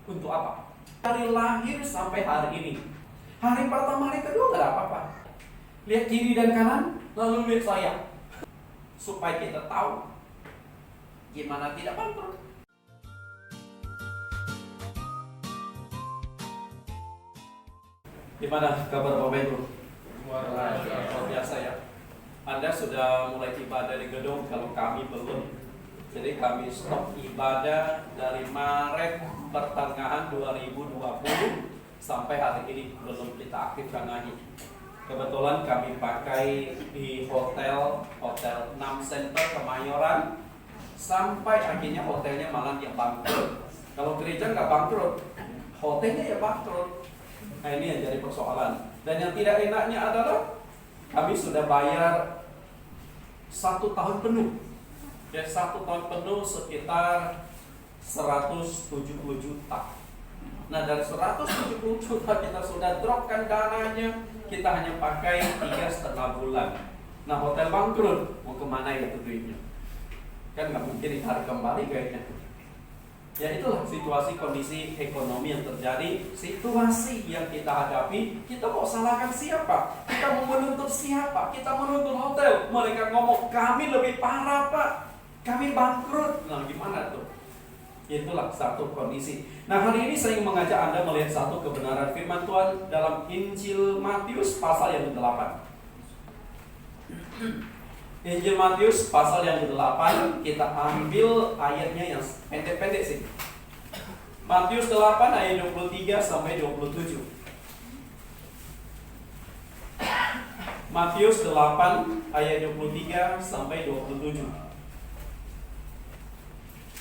Untuk apa? Dari lahir sampai hari ini. Hari pertama, hari kedua gak ada apa-apa. Lihat kiri dan kanan, lalu lihat saya. Supaya kita tahu gimana tidak bangkrut. Gimana kabar Bapak Ibu? Luar biasa ya. Anda sudah mulai ibadah di gedung, kalau kami belum. Jadi kami stop ibadah dari Maret pertengahan 2020 sampai hari ini belum kita aktifkan lagi. Kebetulan kami pakai di hotel 6 Center Kemayoran sampai akhirnya hotelnya malah yang bangkrut. Kalau gereja nggak bangkrut, hotelnya ya bangkrut. Nah ini yang jadi persoalan. Dan yang tidak enaknya adalah kami sudah bayar 1 tahun penuh. Ya 1 tahun penuh sekitar 170 juta. Nah dari 170 juta kita sudah dropkan dananya, kita hanya pakai 3,5 bulan. Nah hotel bangkrut, mau kemana itu duitnya? Kan nggak mungkin ditarik kembali kayaknya. Ya itulah situasi kondisi ekonomi yang terjadi, situasi yang kita hadapi. Kita mau salahkan siapa? Kita mau menuntut siapa? Kita menuntut hotel. Mereka ngomong kami lebih parah Pak, kami bangkrut. Nah gimana tuh? Itulah satu kondisi. Nah hari ini saya ingin mengajak Anda melihat satu kebenaran firman Tuhan dalam Injil Matius pasal yang ke-8. Injil Matius pasal yang ke-8, kita ambil ayatnya yang pendek-pendek sih. Matius 8 ayat 23 sampai 27. Matius 8 ayat 23 sampai 27.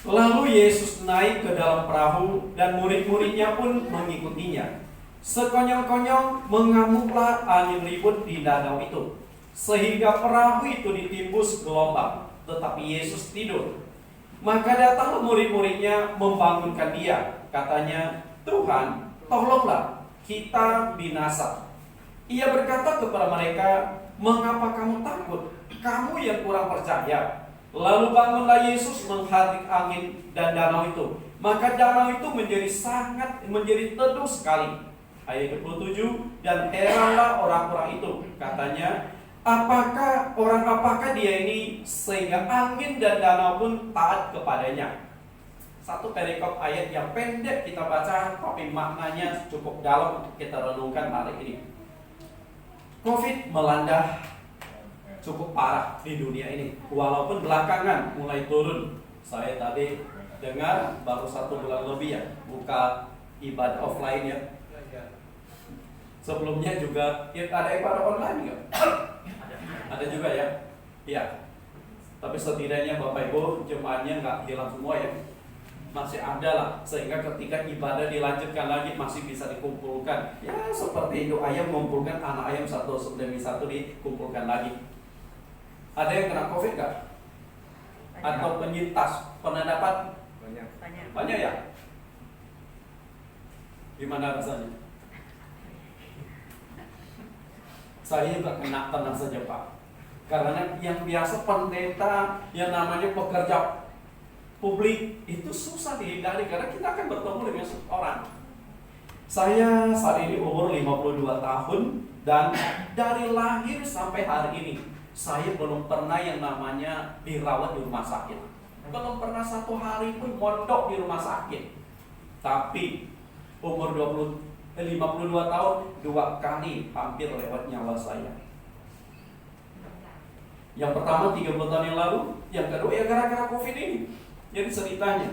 Lalu Yesus naik ke dalam perahu dan murid-muridnya pun mengikutinya. Sekonyong-konyong mengamuklah angin ribut di danau itu, sehingga perahu itu ditimbus gelombang, tetapi Yesus tidur. Maka datanglah murid-muridnya membangunkan dia. Katanya, Tuhan, tolonglah, kita binasa. Ia berkata kepada mereka, mengapa kamu takut? Kamu yang kurang percaya. Lalu bangunlah Yesus mengharik angin dan danau itu. Maka danau itu menjadi teduh sekali. Ayat 27, dan heranlah orang-orang itu. Katanya, apakah dia ini sehingga angin dan danau pun taat kepadanya? Satu perikop ayat yang pendek kita baca, tapi maknanya cukup dalam untuk kita renungkan hari ini. COVID melanda cukup parah di dunia ini, walaupun belakangan mulai turun. Saya tadi dengar baru 1 bulan lebih ya buka ibadah offline ya. Sebelumnya juga ya, ada ibadah online nggak? Ada juga ya. Iya. Tapi setidaknya Bapak Ibu jemaatnya nggak hilang semua ya. Masih ada lah, sehingga ketika ibadah dilanjutkan lagi masih bisa dikumpulkan. Ya seperti induk ayam mengumpulkan anak ayam satu demi satu dikumpulkan lagi. Ada yang kena COVID nggak? Atau penyintas? Pernah dapat? Banyak ya? Gimana rasanya? Saya juga kena, tenang saja Pak. Karena yang biasa pendeta, yang namanya pekerja publik, itu susah dihindari karena kita akan bertemu dengan orang. Saya saat ini umur 52 tahun dan dari lahir sampai hari ini saya belum pernah yang namanya dirawat di rumah sakit. Belum pernah 1 hari pun mondok di rumah sakit. Tapi umur 52 tahun 2 kali hampir lewat nyawa saya. Yang pertama 30 tahun yang lalu, yang kedua ya gara-gara COVID ini. Jadi ceritanya,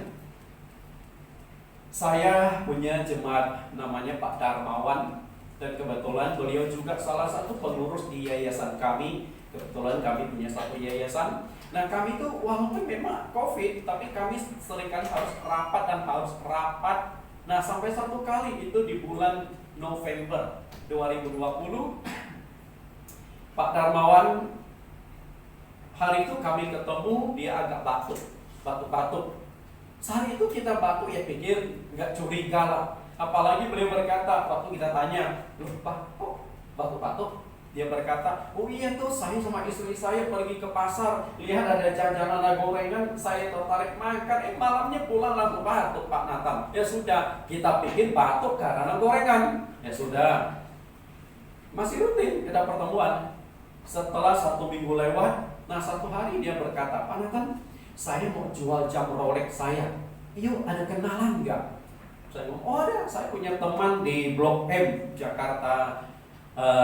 saya punya jemaat namanya Pak Darmawan, dan kebetulan beliau juga salah satu pengurus di yayasan kami. Kebetulan kami punya satu yayasan. Nah kami tuh walaupun memang COVID, tapi kami seringkali harus rapat dan harus rapat. Nah sampai 1 kali itu di bulan November 2020, Pak Darmawan hari itu kami ketemu, dia agak batuk-batuk. Saat itu kita batuk ya pikir nggak curiga lah. Apalagi beliau berkata waktu kita tanya, loh Pak kok batuk-batuk? Dia berkata, oh iya tuh saya sama istri saya pergi ke pasar, lihat ada jajanan, ada gorengan, saya tertarik makan. Malamnya pulang langsung batuk Pak Nathan. Ya sudah, kita pikir batuk karena gorengan. Ya sudah, masih rutin ada pertemuan. Setelah 1 minggu lewat, nah satu hari dia berkata, Pak Nathan, saya mau jual jam Rolex saya. Yuk, ada kenalan nggak? Saya ngomong, oh ada, saya punya teman di Blok M, Jakarta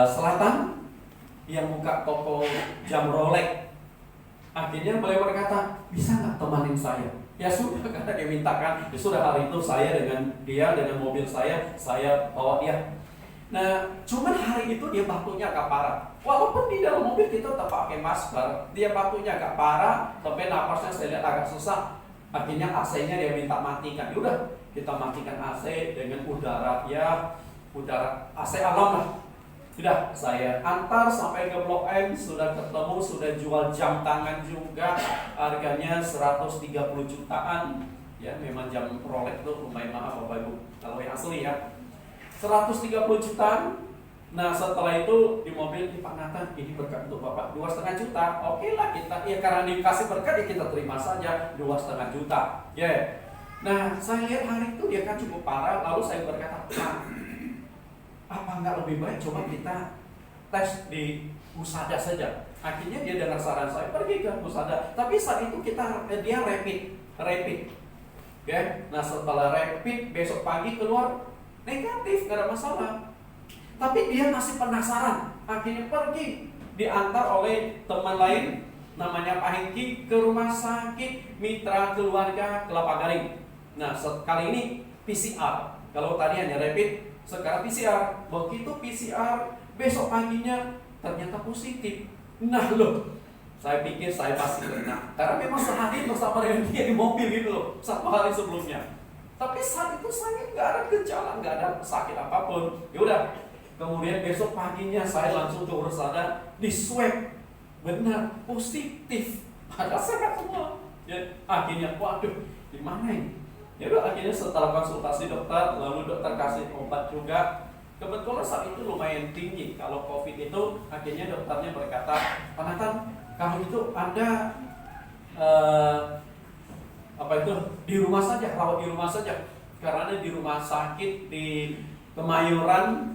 Selatan, yang buka toko jam Rolex. Akhirnya beliau berkata, bisa nggak temanin saya? Ya sudah, karena dia mintakan. Ya sudah, hari itu saya dengan dia, dengan mobil saya bawa dia. Nah, cuman hari itu dia batuknya agak parah. Walaupun di dalam mobil kita tetap pakai masker, dia batuknya agak parah, sampai napasnya saya lihat agak susah. Akhirnya AC-nya dia minta matikan. Udah, kita matikan AC dengan udara AC alam lah. Sudah, saya antar sampai ke Blok M, sudah ketemu, sudah jual jam tangan juga, harganya 130 jutaan. Ya, memang jam Rolex itu lumayan mahal Bapak Ibu, kalau yang asli ya. 130 jutaan. Nah setelah itu di mobil, Pak Nathan, ini berkat untuk Bapak 2,5 juta. Oke lah, kita ya karena dikasih berkat ya kita terima saja 2,5 juta. Ya. Nah saya lihat hari itu dia kan cukup parah. Lalu saya berkata, Pak, apa nggak lebih baik coba kita tes di Husada saja. Akhirnya dia dengar saran saya, pergi ke Husada. Tapi saat itu dia rapid. Ya. Nah setelah rapid, besok pagi keluar negatif, nggak ada masalah. Tapi dia masih penasaran. Akhirnya pergi, diantar oleh teman lain, namanya Pak Hengki, ke rumah sakit Mitra Keluarga Kelapa Gading. Nah kali ini PCR. Kalau tadi hanya rapid, sekarang PCR. Begitu PCR, besok paginya ternyata positif. Nah loh, saya pikir saya pasti kena, karena memang sehari bersama dengan dia di mobil gitu loh, 1 hari sebelumnya. Tapi saat itu saya nggak ada gejala, nggak ada sakit apapun. Ya udah, kemudian besok paginya saya langsung ke Husada, di swab, benar positif, ada sehat semua. Ya, akhirnya waduh, gimana ini? Ya udah, akhirnya setelah konsultasi dokter, lalu dokter kasih obat juga. Kebetulan saat itu lumayan tinggi kalau COVID itu. Akhirnya dokternya berkata, Pak Nathan, kalau itu Anda di rumah saja, rawat di rumah saja. Karena di rumah sakit di Kemayoran,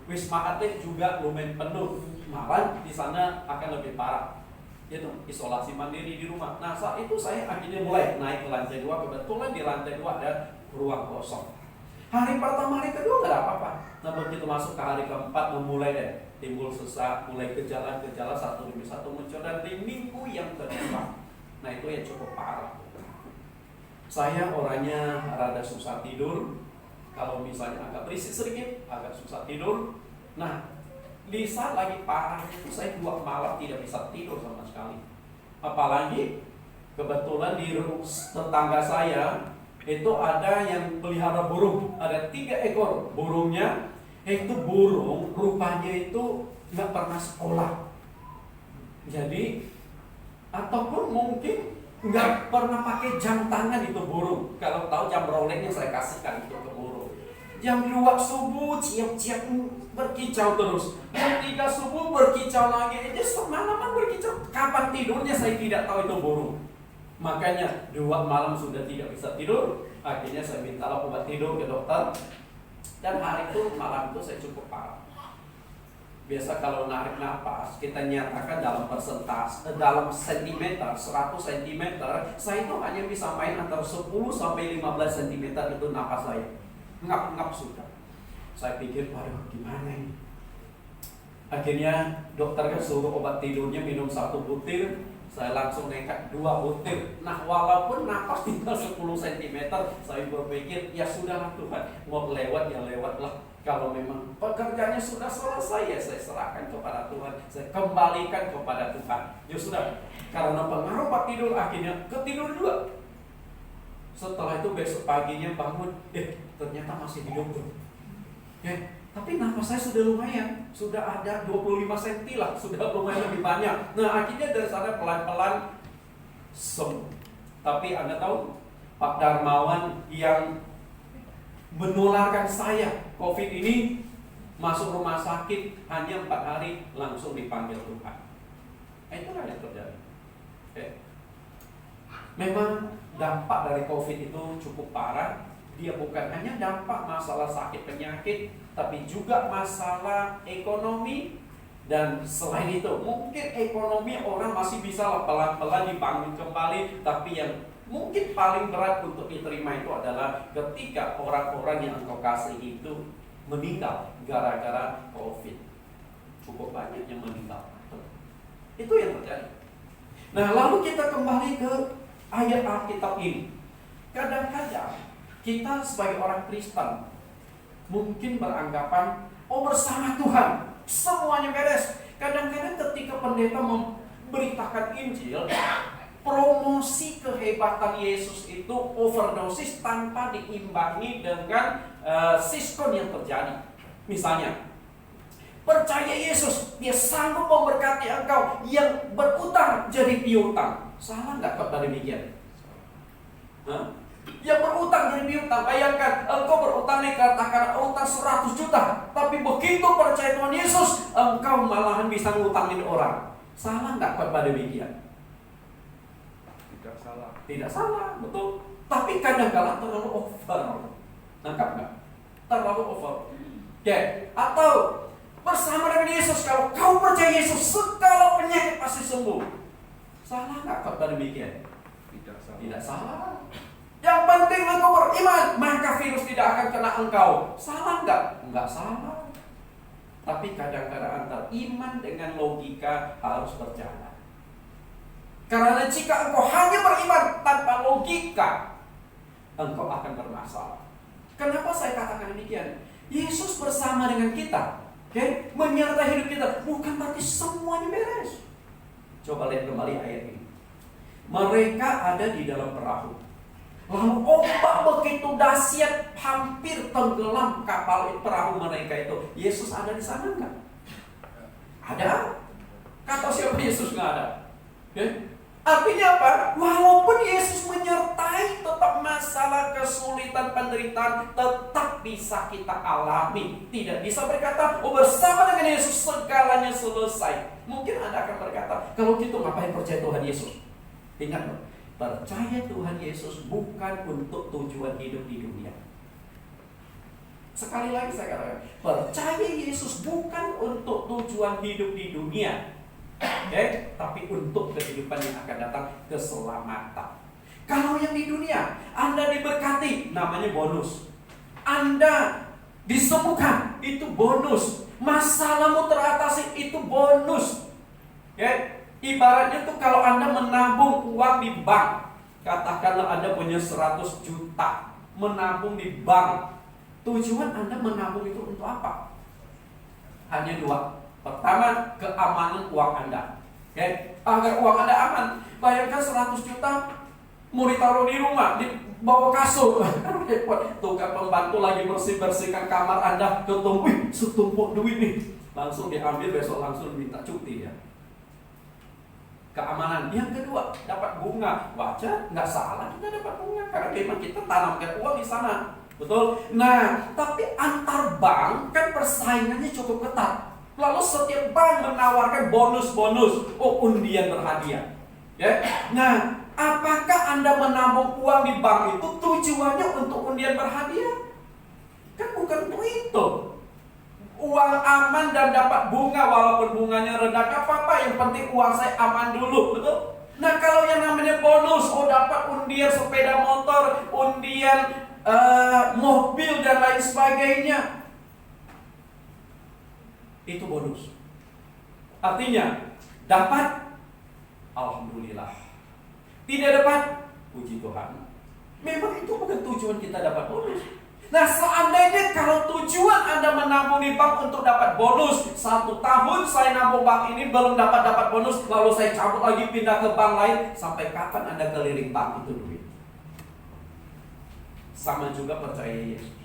Wisma Atlet juga lumayan penuh. Malah di sana akan lebih parah. Itu isolasi mandiri di rumah. Nah saat itu saya akhirnya mulai naik ke lantai 2. Kebetulan di lantai 2 ada ruang kosong. Hari pertama, hari kedua gak ada apa-apa. Nah begitu masuk ke hari keempat, mulai deh timbul sesak, mulai gejala-gejala satu demi satu muncul. Dan di minggu yang kedua, nah itu yang cukup parah. Saya orangnya rada susah tidur. Kalau misalnya agak berisik sedikit, agak susah tidur. Nah di saat lagi parah itu saya 2 malam tidak bisa tidur sama sekali. Apalagi kebetulan di tetangga saya itu ada yang pelihara burung, ada 3 ekor burungnya. Itu burung rupanya itu nggak pernah sekolah. Jadi ataupun mungkin nggak pernah pakai jam tangan itu burung. Kalau tahu jam Rolex yang saya kasihkan itu ke burung. Jam 2 subuh ciap-ciap berkicau terus. Jam 3 subuh berkicau lagi. Dia semalaman berkicau. Kapan tidurnya saya tidak tahu itu burung. Makanya 2 malam sudah tidak bisa tidur. Akhirnya saya minta obat tidur ke dokter. Dan hari itu malam itu saya cukup parah. Biasa kalau narik nafas kita nyatakan dalam persentase, dalam sentimeter, 100 cm, saya itu hanya bisa main antara 10 sampai 15 cm itu nafas saya. Ngap-ngap sudah. Saya pikir, waduh gimana ini? Akhirnya dokter kan suruh obat tidurnya minum 1 butir. Saya langsung nekat 2 butir. Nah walaupun nafas tinggal 10 cm, saya berpikir ya sudahlah Tuhan, mau lewat ya lewatlah. Kalau memang pekerjaannya sudah selesai ya saya serahkan kepada Tuhan, saya kembalikan kepada Tuhan. Ya sudah, karena pengaruh obat tidur akhirnya ketidur juga. Setelah itu besok paginya bangun, ternyata masih hidup tuh. Tapi nafas saya sudah lumayan, sudah ada 25 cm lah, sudah lumayan lebih banyak. Nah akhirnya dari sana pelan-pelan sembuh. Tapi Anda tahu, Pak Darmawan yang menularkan saya COVID ini Masuk rumah sakit hanya 4 hari langsung dipanggil Tuhan. Itulah yang terjadi. Memang dampak dari COVID itu cukup parah. Dia bukan hanya dampak masalah sakit penyakit, tapi juga masalah ekonomi. Dan selain itu, mungkin ekonomi orang masih bisa pelan-pelan dibangun kembali, tapi yang mungkin paling berat untuk diterima itu adalah ketika orang-orang yang engkau kasihi itu meninggal gara-gara COVID. Cukup banyak yang meninggal. Itu yang terjadi. Nah, lalu kita kembali ke ayat Alkitab ini. Kadang-kadang kita sebagai orang Kristen mungkin beranggapan, oh bersama Tuhan semuanya beres. Kadang-kadang ketika pendeta memberitakan Injil, promosi kehebatan Yesus itu overdosis tanpa diimbangi dengan siskon yang terjadi. Misalnya, percaya Yesus, dia sanggup memberkati engkau, yang berutang jadi piutang. Salah nggak kepada demikian? Yang berutang jadi piutang. Bayangkan, engkau berutang nih, katakan utang 100 juta, tapi begitu percaya Tuhan Yesus, engkau malahan bisa ngutangin orang. Salah nggak kepada demikian? Tidak salah, betul. Tapi kadang-kadang terlalu over. Nangkap nggak? Terlalu over. Atau bersama dengan Yesus, kalau kau percaya Yesus, segala penyakit pasti sembuh. Salah nggak kepada demikian? Tidak salah. Yang penting engkau beriman, maka virus tidak akan kena engkau. Salah nggak? Nggak salah. Tapi kadang-kadang antar iman dengan logika harus berjalan. Karena jika engkau hanya beriman tanpa logika, engkau akan bermasalah. Kenapa saya katakan demikian? Yesus bersama dengan kita, menyertai hidup kita, bukan berarti semuanya beres. Coba lihat kembali ayat ini. Mereka ada di dalam perahu, lalu ombak begitu dahsyat hampir tenggelam kapal perahu mereka itu. Yesus ada di sana enggak? Ada? Kata siapa Yesus nggak ada? Artinya apa? Walaupun Yesus menyertai, tetap masalah kesulitan penderitaan tetap bisa kita alami. Tidak bisa berkata, oh bersama dengan Yesus segalanya selesai. Mungkin Anda akan berkata, kalau gitu ngapain percaya Tuhan Yesus? Ingat loh, percaya Tuhan Yesus bukan untuk tujuan hidup di dunia. Sekali lagi saya katakan, percaya Yesus bukan untuk tujuan hidup di dunia. Tapi untuk kehidupan yang akan datang, keselamatan. Kalau yang di dunia, Anda diberkati, namanya bonus. Anda disembuhkan, itu bonus. Masalahmu teratasi, itu bonus. Ibaratnya tuh kalau Anda menabung uang di bank, katakanlah Anda punya 100 juta, menabung di bank. Tujuan Anda menabung itu untuk apa? Hanya 2. Pertama, keamanan uang Anda. Agar uang Anda aman. Bayangkan 100 juta mau ditaruh di rumah, dibawa kasur. Tukang pembantu lagi bersihkan kamar Anda, ketemu, setumpuk duit nih. Langsung diambil, besok langsung minta cuti ya. Keamanan. Yang kedua, dapat bunga. Wajar, nggak salah kita dapat bunga, karena memang kita tanamkan uang di sana. Betul? Nah, tapi antar bank kan persaingannya cukup ketat. Lalu setiap bank menawarkan bonus-bonus, undian berhadiah. Nah, apakah Anda menabung uang di bank itu tujuannya untuk undian berhadiah? Kan bukan untuk itu. Uang aman dan dapat bunga, walaupun bunganya rendah, gak apa-apa, yang penting uang saya aman dulu, betul? Nah, kalau yang namanya bonus, dapat undian sepeda motor, undian mobil dan lain sebagainya, itu bonus. Artinya, dapat, alhamdulillah. Tidak dapat, puji Tuhan. Memang itu bukan tujuan kita dapat bonus. Nah, seandainya kalau tujuan Anda menabung di bank untuk dapat bonus, 1 tahun saya nabung bank ini belum dapat bonus, lalu saya cabut lagi pindah ke bank lain, sampai kapan Anda keliling bank itu duit? Sama juga percaya Yesus.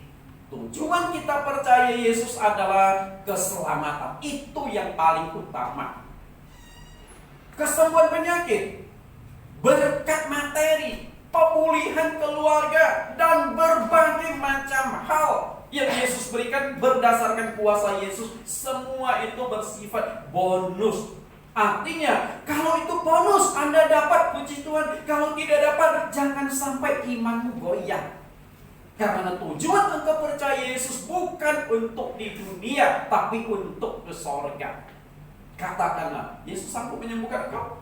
Tujuan kita percaya Yesus adalah keselamatan. Itu yang paling utama. Kesembuhan penyakit, berkat materi, pemulihan keluarga, dan berbagai macam hal yang Yesus berikan berdasarkan kuasa Yesus. Semua itu bersifat bonus. Artinya, kalau itu bonus, Anda dapat, puji Tuhan. Kalau tidak dapat, jangan sampai imanmu goyah. Karena tujuan engkau percaya Yesus bukan untuk di dunia, tapi untuk ke sorga. Katakanlah, Yesus sanggup menyembuhkan engkau?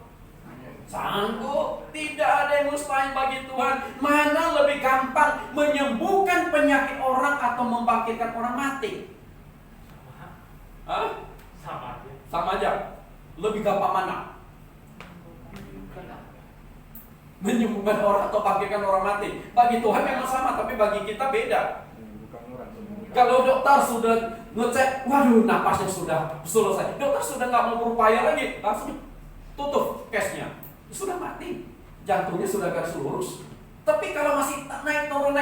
Sanggup. Tidak ada yang mustahil bagi Tuhan. Mana lebih gampang, menyembuhkan penyakit orang atau membangkitkan orang mati? Hah? Sama aja. Lebih gampang mana? Menyembuhkan orang atau bangkitkan orang mati. Bagi Tuhan memang sama, tapi bagi kita beda. Kalau dokter sudah ngecek, waduh napasnya sudah selesai, dokter sudah nggak mau berupaya lagi, langsung tutup case-nya. Sudah mati, jantungnya sudah garis lurus. Tapi kalau masih naik turun,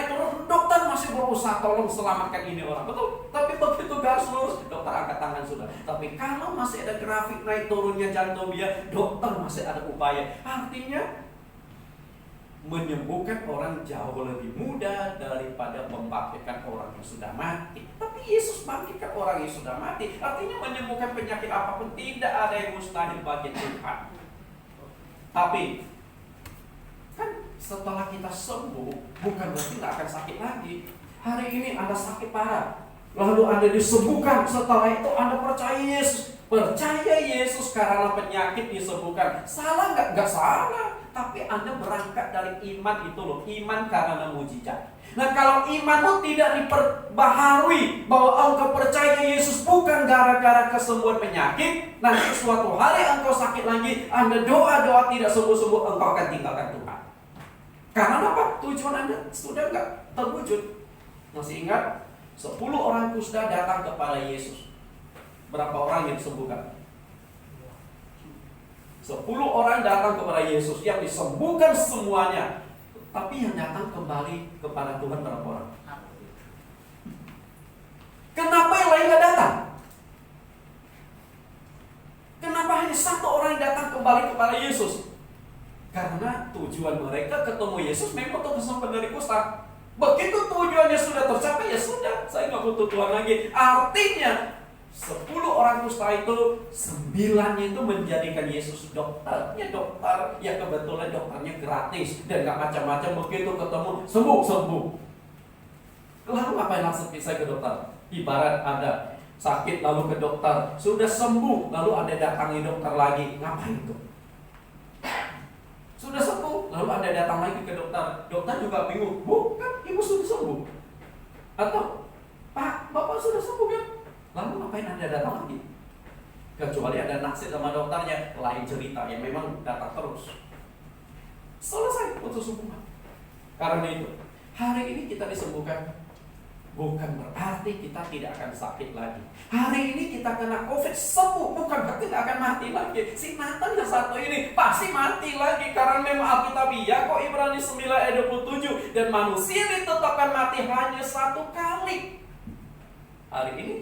dokter masih berusaha tolong selamatkan ini orang, betul? Tapi begitu garis lurus, dokter angkat tangan sudah. Tapi kalau masih ada grafik naik turunnya jantung dia, dokter masih ada upaya. Artinya menyembuhkan orang jauh lebih mudah daripada membangkitkan orang yang sudah mati. Tapi Yesus bangkitkan orang yang sudah mati. Artinya menyembuhkan penyakit apapun tidak ada yang mustahil bagi Tuhan. Tapi kan setelah kita sembuh, bukan berarti nggak akan sakit lagi. Hari ini Anda sakit parah, lalu Anda disembuhkan. Setelah itu Anda percaya Yesus. Percaya Yesus karena penyakit disembuhkan. Salah nggak? Nggak salah. Tapi Anda berangkat dari iman itu loh. Iman karena mujizat. Nah, kalau imanmu tidak diperbaharui bahwa engkau percaya Yesus bukan gara-gara kesembuhan penyakit, nanti suatu hari engkau sakit lagi, Anda doa-doa tidak sembuh-sembuh, engkau akan tinggalkan Tuhan. Karena apa? Tujuan Anda sudah nggak terwujud. Masih ingat? 10 orang kusta datang kepada Yesus. Berapa orang yang disembuhkan? 10 orang datang kepada Yesus yang disembuhkan semuanya. Tapi yang datang kembali kepada Tuhan berapa orang? Kenapa yang lain gak datang? Kenapa hanya 1 orang yang datang kembali kepada Yesus? Karena tujuan mereka ketemu Yesus memang untuk kesembuhan dari kusta. Begitu tujuannya sudah tercapai, ya sudah, saya gak butuh Tuhan lagi. Artinya 10 orang kusta itu 9-nya itu menjadikan Yesus dokternya. Dokter, ya kebetulan dokternya gratis dan gak macam-macam. Begitu ketemu, sembuh. Lalu ngapain langsung pisah ke dokter? Ibarat ada sakit lalu ke dokter, sudah sembuh lalu Anda datangi dokter lagi. Ngapain itu? Sudah sembuh lalu Anda datang lagi ke dokter. Dokter juga bingung, bukan, ibu sudah sembuh. Atau, Pak, Bapak sudah sembuh kan? Lalu ngapain Anda datang lagi? Kecuali ada naksir sama dokternya, lain cerita, ya memang datang terus. Selesai putus hubungan. Karena itu, hari ini kita disembuhkan, bukan berarti kita tidak akan sakit lagi. Hari ini kita kena COVID sembuh, bukan berarti kita akan mati lagi. Si Nathan yang satu ini pasti mati lagi, karena memang Alkitabiah kok Ibrani 9 ayat 27, dan manusia ditetapkan mati hanya 1 kali. Hari ini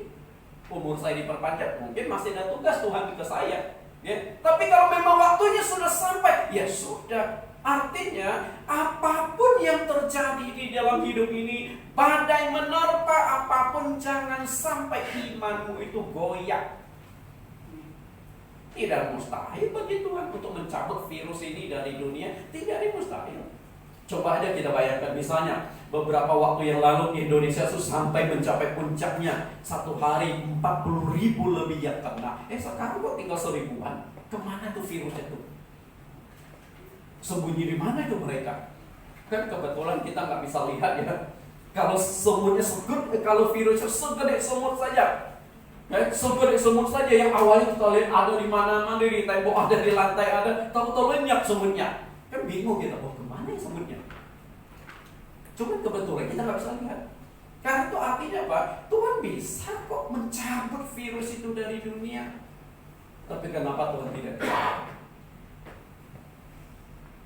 umur saya diperpanjang, mungkin masih ada tugas Tuhan ke saya, ya. Tapi kalau memang waktunya sudah sampai, ya sudah. Artinya apapun yang terjadi di dalam hidup ini, badai menerpa apapun, jangan sampai imanmu itu goyah. Tidak mustahil bagi Tuhan untuk mencabut virus ini dari dunia, tidak ada mustahil. Coba aja kita bayangkan, misalnya beberapa waktu yang lalu Indonesia itu sampai mencapai puncaknya, satu hari 40.000 lebih yang kena. Sekarang kok tinggal 1.000-an. Kemana tuh virusnya tuh? Sembunyi di mana itu mereka? Kan kebetulan kita nggak bisa lihat ya. Kalau semuanya kalau virusnya segede semut saja, segede semut saja yang awalnya kita lihat ada di mana-mana, di tembok ada, di lantai ada, tahu-tahu lenyap semutnya. Kan bingung kita, kemana ya semutnya? Cuma kebetulan kita nggak bisa lihat. Karena itu artinya apa? Tuhan bisa kok mencabut virus itu dari dunia. Tapi kenapa Tuhan tidak?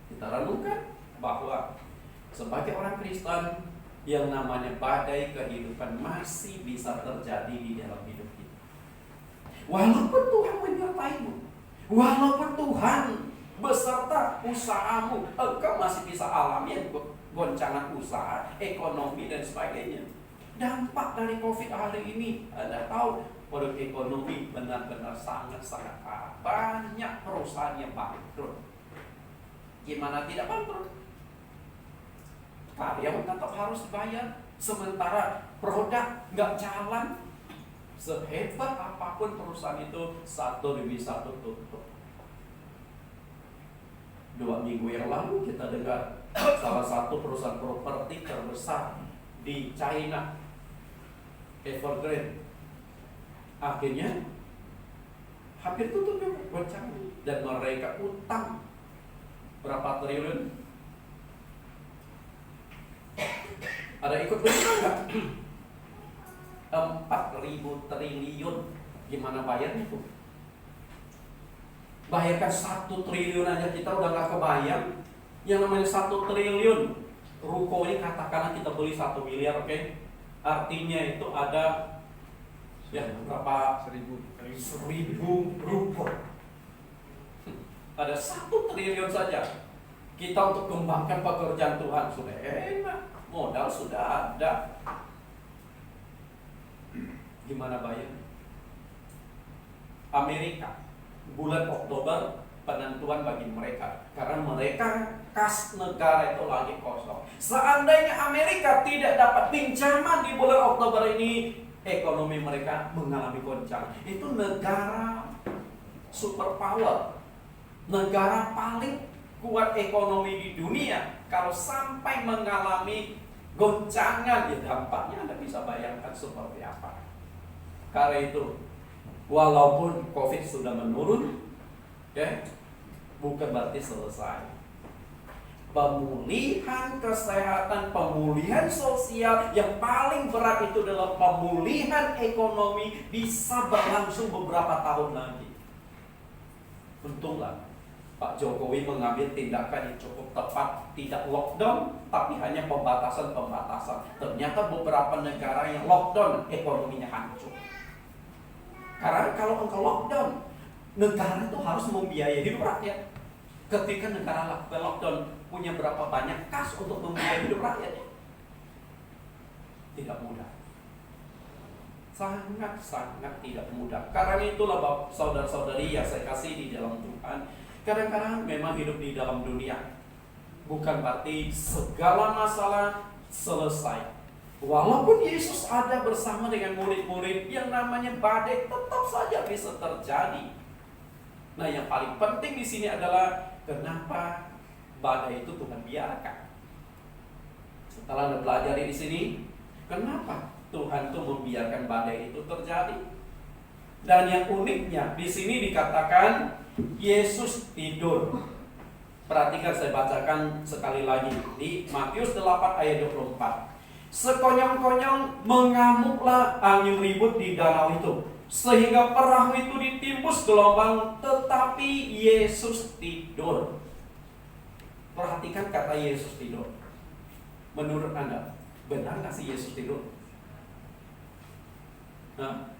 Kita renungkan bahwa sebagai orang Kristen, yang namanya badai kehidupan masih bisa terjadi di dalam hidup kita. Walaupun Tuhan menyertaimu, walaupun Tuhan beserta usahamu. Engkau masih bisa alami goncangan usaha, ekonomi dan sebagainya. Dampak dari COVID hari ini, Anda tahu, produk ekonomi benar-benar sangat-sangat banyak perusahaan yang bangkrut. Gimana tidak bangkrut? Karyawan tetap harus dibayar, sementara produk nggak jalan. Sehebat apapun perusahaan itu, satu demi satu tutup. 2 minggu yang lalu kita dengar salah satu perusahaan properti terbesar di China, Evergrande, akhirnya hampir tutup juga goncang, dan mereka utang berapa triliun? Ada ikut berita nggak? 4.000 triliun. Gimana bayarnya tuh? Bayarkan 1 triliun aja kita udah nggak kebayang. Yang namanya 1 triliun, ruko ini katakanlah kita beli 1 miliar, oke? Artinya itu ada ya berapa? 1.000 ruko. Ada 1 triliun saja. Kita untuk kembangkan pekerjaan Tuhan sudah enak, modal sudah ada. Gimana bayar? Amerika bulan Oktober penentuan bagi mereka, karena mereka kas negara itu lagi kosong. Seandainya Amerika tidak dapat pinjaman di bulan Oktober ini, ekonomi mereka mengalami goncang. Itu negara superpower, negara paling kuat ekonomi di dunia. Kalau sampai mengalami goncangan, ya dampaknya Anda bisa bayangkan seperti apa. Karena itu, walaupun COVID sudah menurun, bukan berarti selesai. Pemulihan kesehatan, pemulihan sosial, yang paling berat itu adalah pemulihan ekonomi, bisa berlangsung beberapa tahun lagi. Untunglah Pak Jokowi mengambil tindakan yang cukup tepat, tidak lockdown, tapi hanya pembatasan-pembatasan. Ternyata beberapa negara yang lockdown, ekonominya hancur. Karena kalau engkau lockdown, negara itu harus membiayai hidup rakyat. Ketika negara lakukan lockdown, punya berapa banyak kas untuk membiayai hidup rakyatnya? Tidak mudah. Sangat-sangat tidak mudah. Karena itulah Bapak, saudara-saudari yang saya kasih di dalam Tuhan, kadang-kadang memang hidup di dalam dunia bukan berarti segala masalah selesai. Walaupun Yesus ada bersama dengan murid-murid, yang namanya badai tetap saja bisa terjadi. Nah, yang paling penting di sini adalah kenapa badai itu Tuhan biarkan. Setelah Anda pelajari di sini, kenapa Tuhan itu membiarkan badai itu terjadi? Dan yang uniknya di sini dikatakan Yesus tidur. Perhatikan, saya bacakan sekali lagi di Matius 8 ayat 24. Sekonyong-konyong mengamuklah angin ribut di danau itu, sehingga perahu itu ditimbus gelombang, tetapi Yesus tidur. Perhatikan kata Yesus tidur. Menurut Anda, benar nggak sih Yesus tidur? Nah,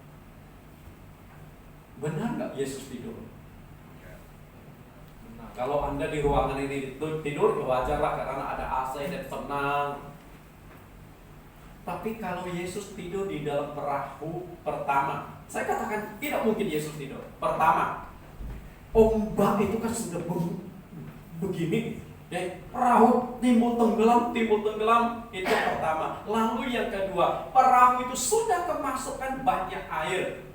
benar nggak Yesus tidur? Kalau Anda di ruangan ini tidur, wajarlah karena ada AC dan tenang. Tapi kalau Yesus tidur di dalam perahu pertama, saya katakan tidak mungkin Yesus tidur. Pertama, ombak itu kan sudah begini, perahu timbul tenggelam, itu pertama. Lalu yang kedua, perahu itu sudah kemasukan banyak air.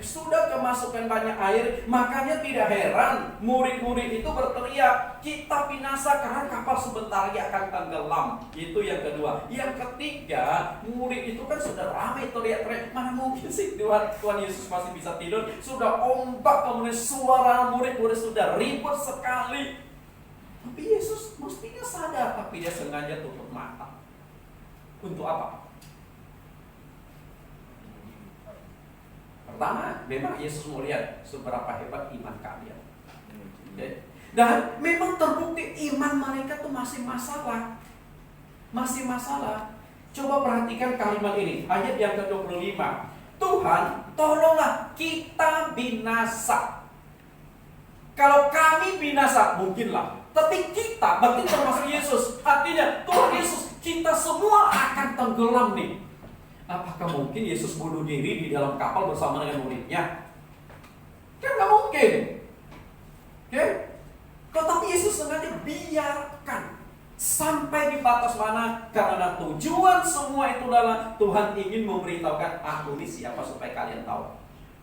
Sudah kemasukan banyak air, makanya tidak heran murid-murid itu berteriak, kita binasa karena kapal sebentar lagi akan tenggelam. Itu yang kedua. Yang ketiga, murid itu kan sudah ramai teriak-teriak, mana mungkin sih Tuhan Yesus masih bisa tidur? Sudah ombak, kemudian suara murid-murid sudah ribut sekali. Tapi Yesus mestinya sadar, tapi dia sengaja tutup mata. Untuk apa? Pertama, memang Yesus mau lihat seberapa hebat iman kalian. Dan memang terbukti iman mereka tuh masih masalah. Coba perhatikan kalimat ini, ayat yang ke-25. Tuhan, tolonglah kita binasa. Kalau kami binasa, mungkinlah. Tapi kita, berarti termasuk Yesus. Artinya, Tuhan Yesus, kita semua akan tenggelam nih. Apakah mungkin Yesus bunuh diri di dalam kapal bersama dengan muridnya? Kan nggak mungkin. Oke? Tetapi Yesus sengaja biarkan sampai di batas mana, karena tujuan semua itu adalah Tuhan ingin memberitahukan, aku ini siapa supaya kalian tahu.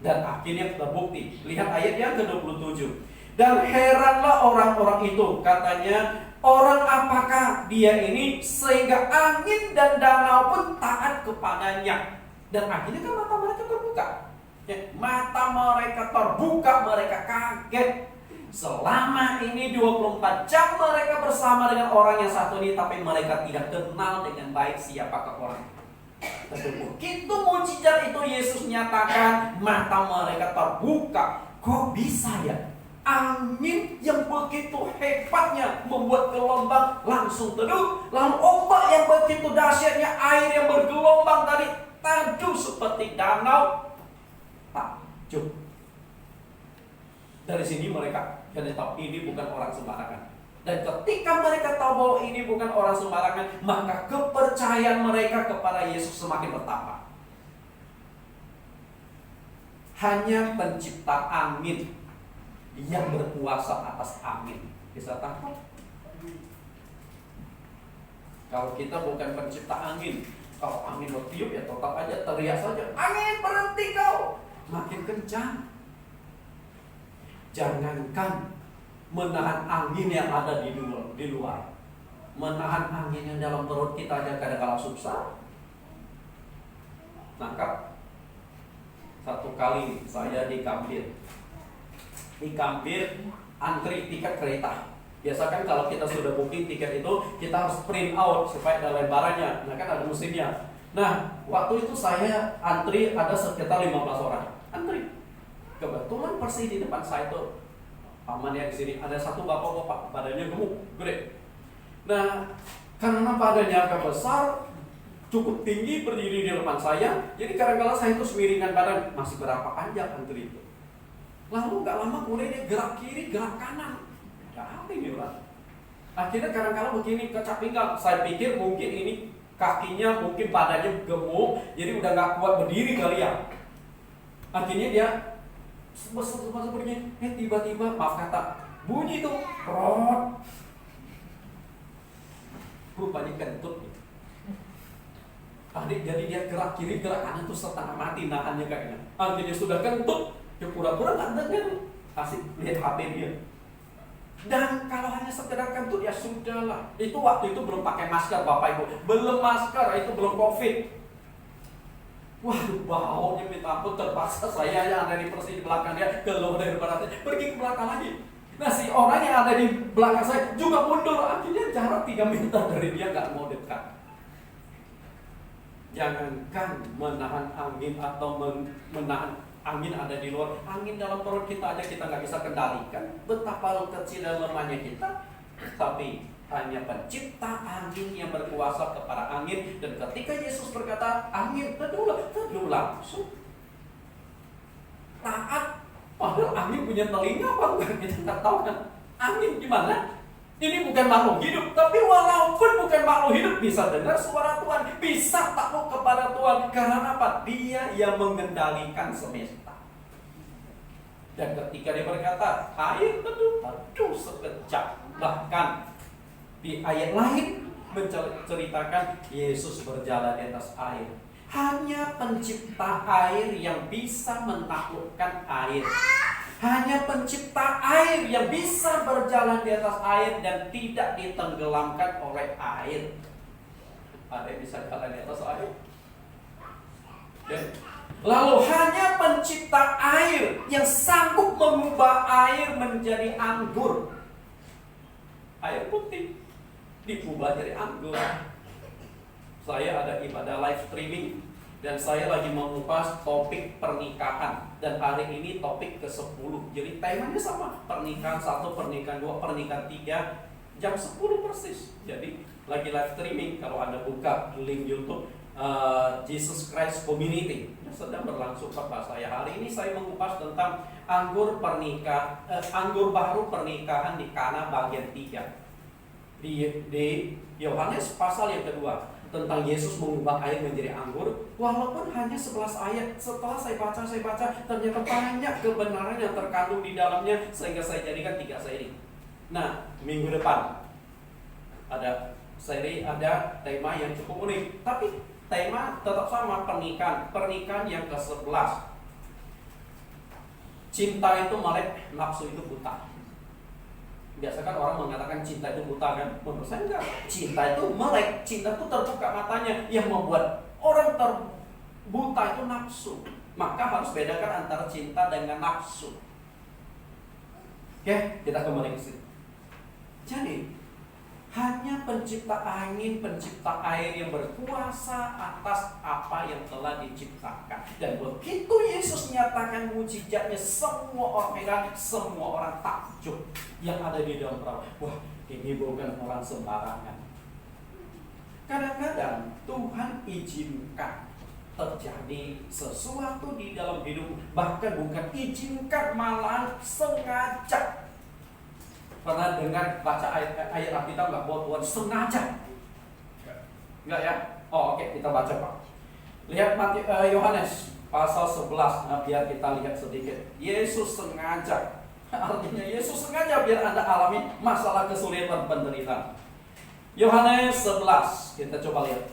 Dan akhirnya terbukti. Lihat ayat yang ke-27. Dan heranlah orang-orang itu, katanya, orang apakah dia ini sehingga angin dan danau pun taat kepadanya. Dan akhirnya kan mata mereka terbuka. Ya, mata mereka terbuka, mereka kaget. Selama ini 24 jam mereka bersama dengan orang yang satu ini, tapi mereka tidak kenal dengan baik siapakah orang. Tapi begitu mujizat itu Yesus nyatakan, mata mereka terbuka. Kok bisa ya? Angin yang begitu hebatnya membuat gelombang langsung teduh. Lalu ombak yang begitu dahsyatnya, air yang bergelombang tadi teduh seperti danau. Takjub. Dari sini mereka jadi tahu ini bukan orang sembarangan. Dan ketika mereka tahu bahwa ini bukan orang sembarangan, maka kepercayaan mereka kepada Yesus semakin bertambah. Hanya pencipta angin yang berkuasa atas angin bisa takut. Kalau kita bukan pencipta angin, kalau angin bertiup ya tetap aja teriak saja, angin berhenti kau, makin kencang. Jangankan menahan angin yang ada di luar, menahan angin yang dalam perut kita aja kadang-kadang susah. Nangkap. Satu kali saya di Gambir antri tiket kereta. Biasa kan kalau kita sudah booking tiket itu, kita harus print out supaya ada lembarannya. Nah kan ada mesinnya. Nah waktu itu saya antri ada sekitar 15 orang antri. Kebetulan persis di depan saya itu paman yang di sini ada satu bapak-bapak, badannya gemuk, gede. Nah karena badannya agak besar, cukup tinggi, berdiri di depan saya, jadi kadang-kadang saya itu miringkan badan, masih berapa panjang antri itu. Lalu gak lama kemudian dia gerak kiri, gerak kanan. Apa ini orang? Akhirnya kadang-kadang begini kecap pinggang. Saya pikir mungkin ini kakinya, mungkin badannya gemuk, jadi udah gak kuat berdiri kali ya. Akhirnya dia begini, tiba-tiba maaf kata, bunyi tuh, rot. Rupanya kentut. Jadi dia gerak kiri, gerak kanan tuh setengah mati nahannya kayaknya. Akhirnya sudah kentut. Ya pura-pura nggak dengar, asik lihat HP dia. Dan kalau hanya sekedar kentut ya sudahlah. Itu waktu itu belum pakai masker Bapak Ibu, belum masker, itu belum COVID. Waduh, baunya minta ampun, terpaksa saya yang ada di persis di belakang dia keluar dari baratnya, pergi ke belakang lagi. Nah si orang yang ada di belakang saya juga mundur, akhirnya jarak 3 meter dari dia, nggak mau dekat. Jangankan menahan angin atau menahan angin ada di luar, angin dalam perut kita aja kita nggak bisa kendalikan. Betapa kecil dan lemahnya kita. Tapi hanya pencipta angin yang berkuasa kepada angin. Dan ketika Yesus berkata, angin teduh langsung. Taat. Padahal angin punya telinga apa enggak, kita nggak tahu kan. Angin gimana? Ini bukan makhluk hidup, tapi walaupun bukan makhluk hidup bisa dengar suara Tuhan, bisa takluk kepada Tuhan. Karena apa? Dia yang mengendalikan semesta. Dan ketika dia berkata, air teduh sekejap. Bahkan di ayat lain menceritakan Yesus berjalan di atas air. Hanya pencipta air yang bisa menaklukkan air. Hanya pencipta air yang bisa berjalan di atas air dan tidak ditenggelamkan oleh air. Ada yang bisa jalan di atas air? Dan lalu hanya pencipta air yang sanggup mengubah air menjadi anggur. Air putih diubah jadi anggur. Saya ada ibadah live streaming dan saya lagi mengupas topik pernikahan. Dan hari ini topik ke-10. Jadi temanya sama, pernikahan 1, pernikahan 2, pernikahan 3, jam 10 persis. Jadi lagi live streaming. Kalau Anda buka link YouTube Jesus Christ Community yang sedang berlangsung khotbah saya. Hari ini saya mengupas tentang anggur baru pernikahan di Kana bagian 3. Di Yohanes pasal yang kedua tentang Yesus mengubah air menjadi anggur, walaupun hanya 11 ayat. Setelah saya baca ternyata banyak kebenaran yang terkandung di dalamnya, sehingga saya jadikan 3 seri. Nah, minggu depan ada tema yang cukup unik, tapi tema tetap sama, pernikahan yang ke-11. Cinta itu melek, nafsu itu buta. Biasa kan orang mengatakan cinta itu buta kan? Menurut saya enggak. Cinta itu melek, cinta itu terbuka matanya. Yang membuat orang terbuta itu nafsu. Maka harus bedakan antara cinta dengan nafsu. Oke, kita kembali ke sini. Jadi, hanya pencipta angin, pencipta air yang berkuasa atas apa yang telah diciptakan. Dan begitu Yesus nyatakan mujizatnya, semua orang heran, semua orang takjub yang ada di dalam perahu. Wah, ini bukan orang sembarangan. Kadang-kadang Tuhan izinkan terjadi sesuatu di dalam hidup, bahkan bukan izinkan, malah sengaja. Pernah dengar baca ayat Alkitab nggak bahwa Tuhan sengaja? Enggak ya? Oh, oke, kita baca Pak. Lihat Yohanes pasal 11. Nah, biar kita lihat sedikit. Yesus sengaja. Artinya Yesus sengaja biar Anda alami masalah kesulitan penderitaan. Yohanes 11, kita coba lihat.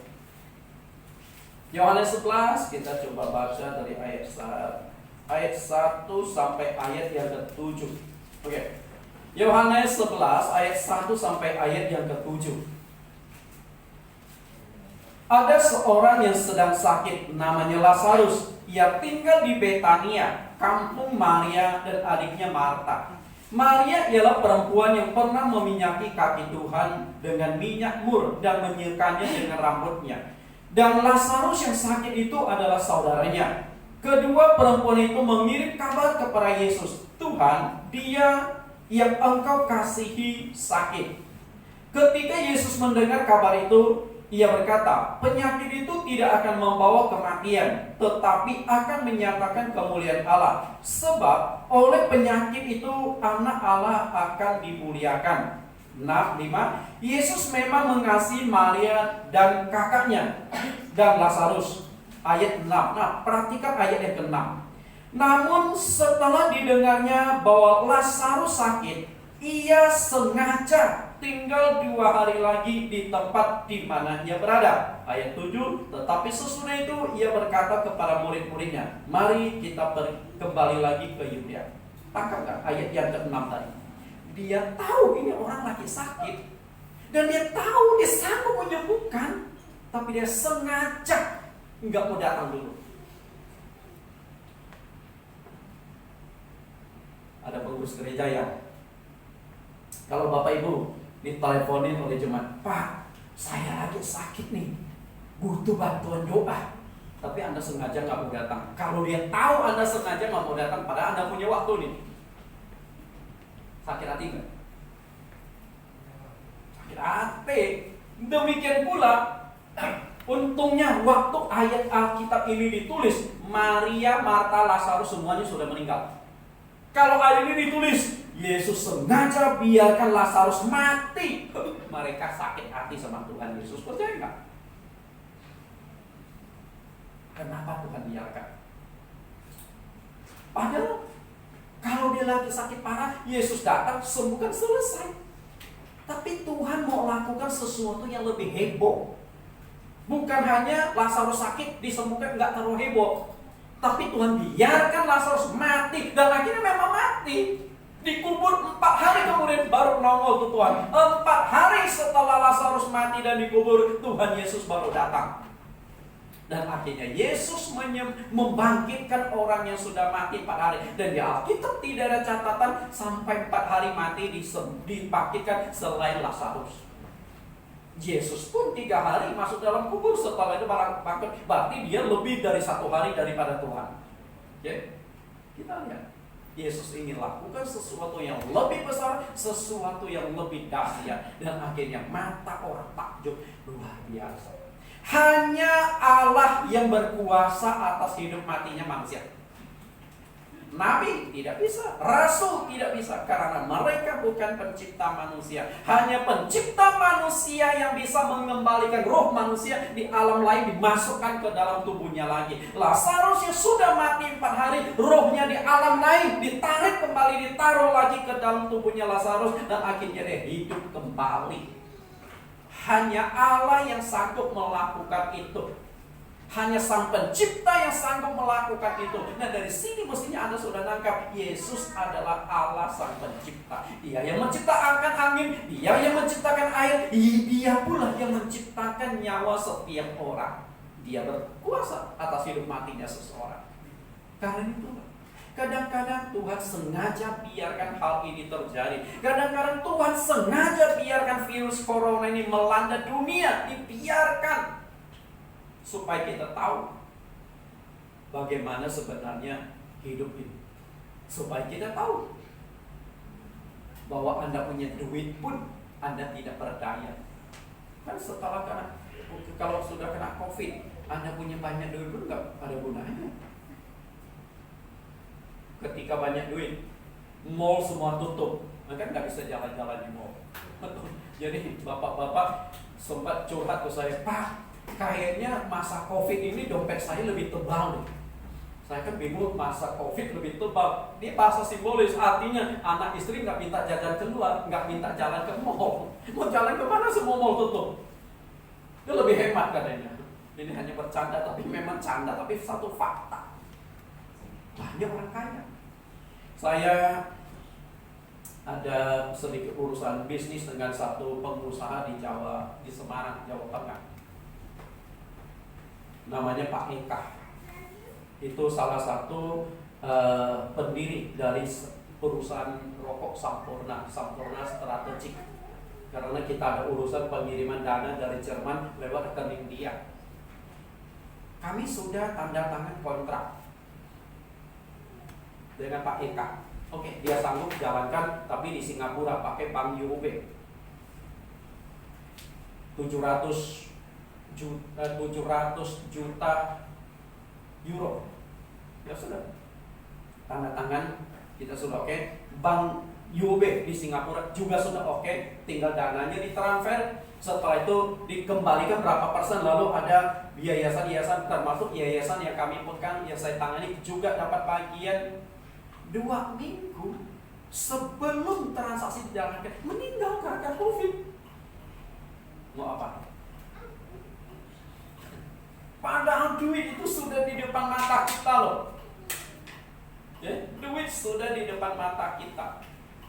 Yohanes 11, kita coba baca dari ayat 1 sampai ayat yang ke-7. Oke. Yohanes 11 ayat 1 sampai ayat yang ke-7. Ada seorang yang sedang sakit, namanya Lazarus. Ia tinggal di Betania, kampung Maria dan adiknya Marta. Maria ialah perempuan yang pernah meminyaki kaki Tuhan dengan minyak mur dan menyiramkannya dengan rambutnya. Dan Lazarus yang sakit itu adalah saudaranya. Kedua perempuan itu mengirim kabar kepada Yesus, Tuhan, dia yang engkau kasihi sakit. Ketika Yesus mendengar kabar itu, ia berkata, penyakit itu tidak akan membawa kematian, tetapi akan menyatakan kemuliaan Allah. Sebab oleh penyakit itu anak Allah akan dimuliakan. 5. Yesus memang mengasihi Maria dan kakaknya dan Lazarus. Ayat 6. Nah, perhatikan ayat yang ke-6. Namun setelah didengarnya bahwa Lazarus sakit, ia sengaja tinggal 2 hari lagi di tempat di mana ia berada. Ayat 7. Tetapi sesudah itu ia berkata kepada murid-muridnya, mari kita kembali lagi ke Yudea. Tangkap gak ayat yang ke-6 tadi? Dia tahu ini orang lagi sakit, dan dia tahu dia sanggup menyembuhkan, tapi dia sengaja nggak mau datang dulu. Ada pengurus gereja ya, kalau Bapak Ibu diteleponin oleh jemaat, Pak, saya lagi sakit nih, butuh bantuan doa, tapi Anda sengaja nggak mau datang. Kalau dia tahu Anda sengaja nggak mau datang, padahal Anda punya waktu nih, sakit hati nggak? Sakit hati. Demikian pula, untungnya waktu ayat Alkitab ini ditulis, Maria, Marta, Lazarus semuanya sudah meninggal. Kalau ayat ini ditulis, Yesus sengaja biarkan Lazarus mati. Mereka sakit hati sama Tuhan Yesus. Percaya nggak? Kenapa Tuhan biarkan? Padahal kalau dia lagi sakit parah, Yesus datang, sembuhkan, selesai. Tapi Tuhan mau lakukan sesuatu yang lebih heboh. Bukan hanya Lazarus sakit, disembuhkan, nggak terlalu heboh. Tapi Tuhan biarkan Lazarus mati, dan akhirnya memang mati. Dikubur 4 hari kemudian baru nongol tuh Tuhan. 4 hari setelah Lazarus mati dan dikubur, Tuhan Yesus baru datang. Dan akhirnya Yesus membangkitkan orang yang sudah mati 4 hari. Dan di Alkitab tidak ada catatan sampai 4 hari mati dibangkitkan selain Lazarus. Yesus pun 3 hari masuk dalam kubur, setelah itu bangkit. Berarti dia lebih dari 1 hari daripada Tuhan. Oke? Kita lihat, Yesus ingin lakukan sesuatu yang lebih besar, sesuatu yang lebih dahsyat, dan akhirnya mata orang takjub luar biasa. Hanya Allah yang berkuasa atas hidup matinya manusia. Nabi tidak bisa, rasul tidak bisa, karena mereka bukan pencipta manusia. Hanya pencipta manusia yang bisa mengembalikan roh manusia di alam lain, dimasukkan ke dalam tubuhnya lagi. Lazarus yang sudah mati 4 hari, rohnya di alam lain ditarik kembali, ditaruh lagi ke dalam tubuhnya Lazarus, dan akhirnya dia hidup kembali. Hanya Allah yang sanggup melakukan itu. Hanya Sang Pencipta yang sanggup melakukan itu. Nah, dari sini mestinya Anda sudah nangkap, Yesus adalah Allah Sang Pencipta. Dia yang menciptakan angin, Dia yang menciptakan air, Dia pula yang menciptakan nyawa setiap orang. Dia berkuasa atas hidup matinya seseorang. Karena itulah, kadang-kadang Tuhan sengaja biarkan hal ini terjadi. Kadang-kadang Tuhan sengaja biarkan virus corona ini melanda dunia. Dibiarkan supaya kita tahu bagaimana sebenarnya hidup ini. Supaya kita tahu bahwa Anda punya duit pun Anda tidak berdaya. Kan setelah kalau sudah kena COVID, Anda punya banyak duit pun nggak ada gunanya. Ketika banyak duit, mall semua tutup, maka nggak bisa jalan-jalan di mall. Jadi bapak-bapak sempat curhat ke saya, Pak, kayaknya masa COVID ini dompet saya lebih tebal nih. Saya kan bingung, masa COVID lebih tebal. Ini bahasa simbolis, artinya anak istri nggak minta jajan keluar, nggak minta jalan ke mall. Mau jalan kemana, semua mall tutup. Itu lebih hemat katanya. Ini hanya bercanda, tapi memang canda, tapi satu fakta. Banyak orang kaya. Saya ada sedikit urusan bisnis dengan satu pengusaha di Semarang, Jawa Tengah. Namanya Pak Eka. Itu salah satu pendiri dari perusahaan rokok Sampurna Strategik. Karena kita ada urusan pengiriman dana dari Jerman lewat rekening dia. Kami sudah tanda tangan kontrak dengan Pak Eka. Oke, dia sanggup jalankan, tapi di Singapura pakai bank UOB. 700 juta euro. Ya sudah, tanda tangan, kita sudah oke. Bank UOB di Singapura juga sudah oke. Tinggal dananya ditransfer. Setelah itu dikembalikan berapa persen. Lalu ada yayasan-yayasan, termasuk yayasan yang kami pegang, yang saya tangani, juga dapat bagian. 2 minggu sebelum transaksi dijalankan, meninggal karena COVID. Mau apa? Padahal duit itu sudah di depan mata kita loh. Ya, duit sudah di depan mata kita.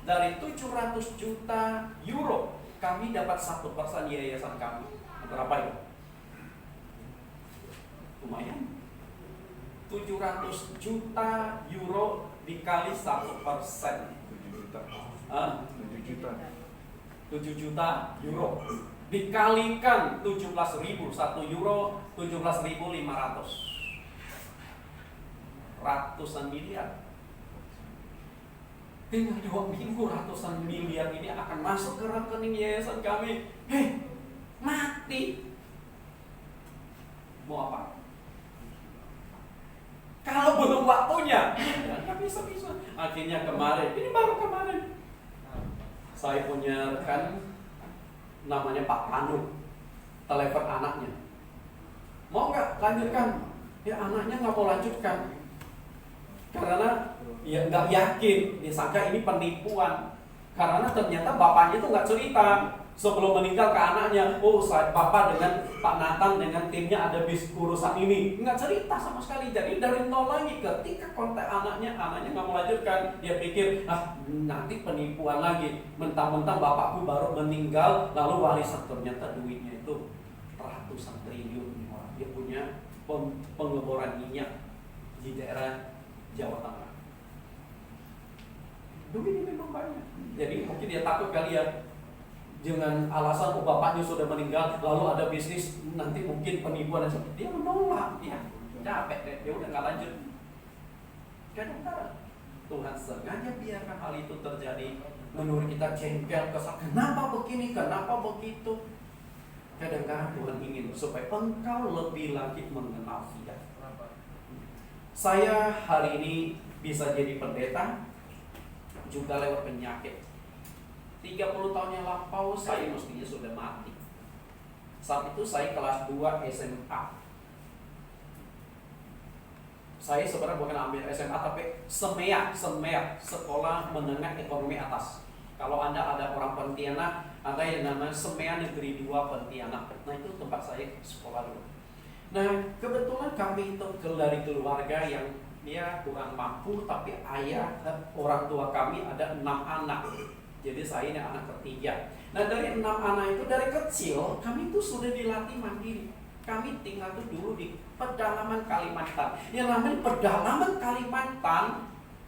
Dari 700 juta euro, kami dapat 1% yayasan kami. Berapa itu? Lumayan. 700 juta euro dikali 1%. 7 juta euro dikalikan 17.000, 1 euro 17.500, ratusan miliar. Tinggal 2 minggu ratusan miliar ini akan masuk ke rekening yayasan kami. Mati. Mau apa? Kalau belum waktunya, ya nggak bisa. Akhirnya kemarin, ini baru kemarin, saya punya rekan namanya Pak Panu, telepon anaknya, mau nggak lanjutkan? Ya anaknya nggak mau lanjutkan, karena ya nggak yakin, disangka ini penipuan, karena ternyata bapaknya itu nggak cerita. Sebelum meninggal ke anaknya, Bapak dengan Pak Nathan dengan timnya ada urusan ini. Nggak cerita sama sekali. Jadi dari nol lagi. Ketika kontak anaknya nggak mau lanjutkan. Dia pikir, nanti penipuan lagi. Mentang-mentang bapakku baru meninggal, lalu warisan. Ternyata duitnya itu ratusan triliun. Dia punya pengeboran minyak di daerah Jawa Tengah. Duitnya memang banyak. Jadi mungkin dia takut kali ya, dengan alasan bapaknya sudah meninggal, lalu ada bisnis, nanti mungkin penipuan dan sebagainya. Dia menolak, ya capek deh, dia udah nggak lanjut. Kadang-kadang Tuhan sengaja biarkan hal itu terjadi. Menurut kita jengkel, kesal, kenapa begini, kenapa begitu. Kadang-kadang Tuhan ingin supaya engkau lebih lagi mengenal Dia. Saya hari ini bisa jadi pendeta juga lewat penyakit. 30 tahun yang lampau saya mestinya sudah mati. Saat itu saya kelas 2 SMA. Saya sebenarnya bukan ambil SMA tapi SMEA, Sekolah Menengah Ekonomi Atas. Kalau Anda ada orang Pontianak, ada yang namanya SMEA Negeri 2 Pontianak. Nah itu tempat saya sekolah dulu. Nah kebetulan kami itu dari keluarga yang dia kurang mampu, tapi orang tua kami ada 6 anak. Jadi saya ini anak ketiga. Nah dari 6 anak itu dari kecil kami itu sudah dilatih mandiri. Kami tinggal tuh dulu di pedalaman Kalimantan. Yang namanya pedalaman Kalimantan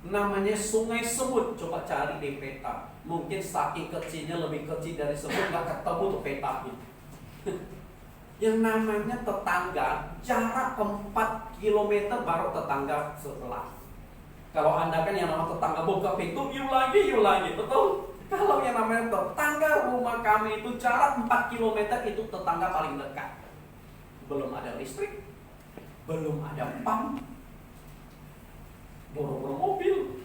namanya Sungai Semut. Coba cari di peta. Mungkin saking kecilnya lebih kecil dari semut, nggak ketemu tuh petanya. Yang namanya tetangga, jarak 4 km baru tetangga sebelah. Kalau Anda kan yang namanya tetangga buka pintu, yuk lagi, betul? Kalau yang namanya tetangga rumah kami itu jarak 4 km itu tetangga paling dekat. Belum ada listrik, belum ada pam, boro-boro mobil,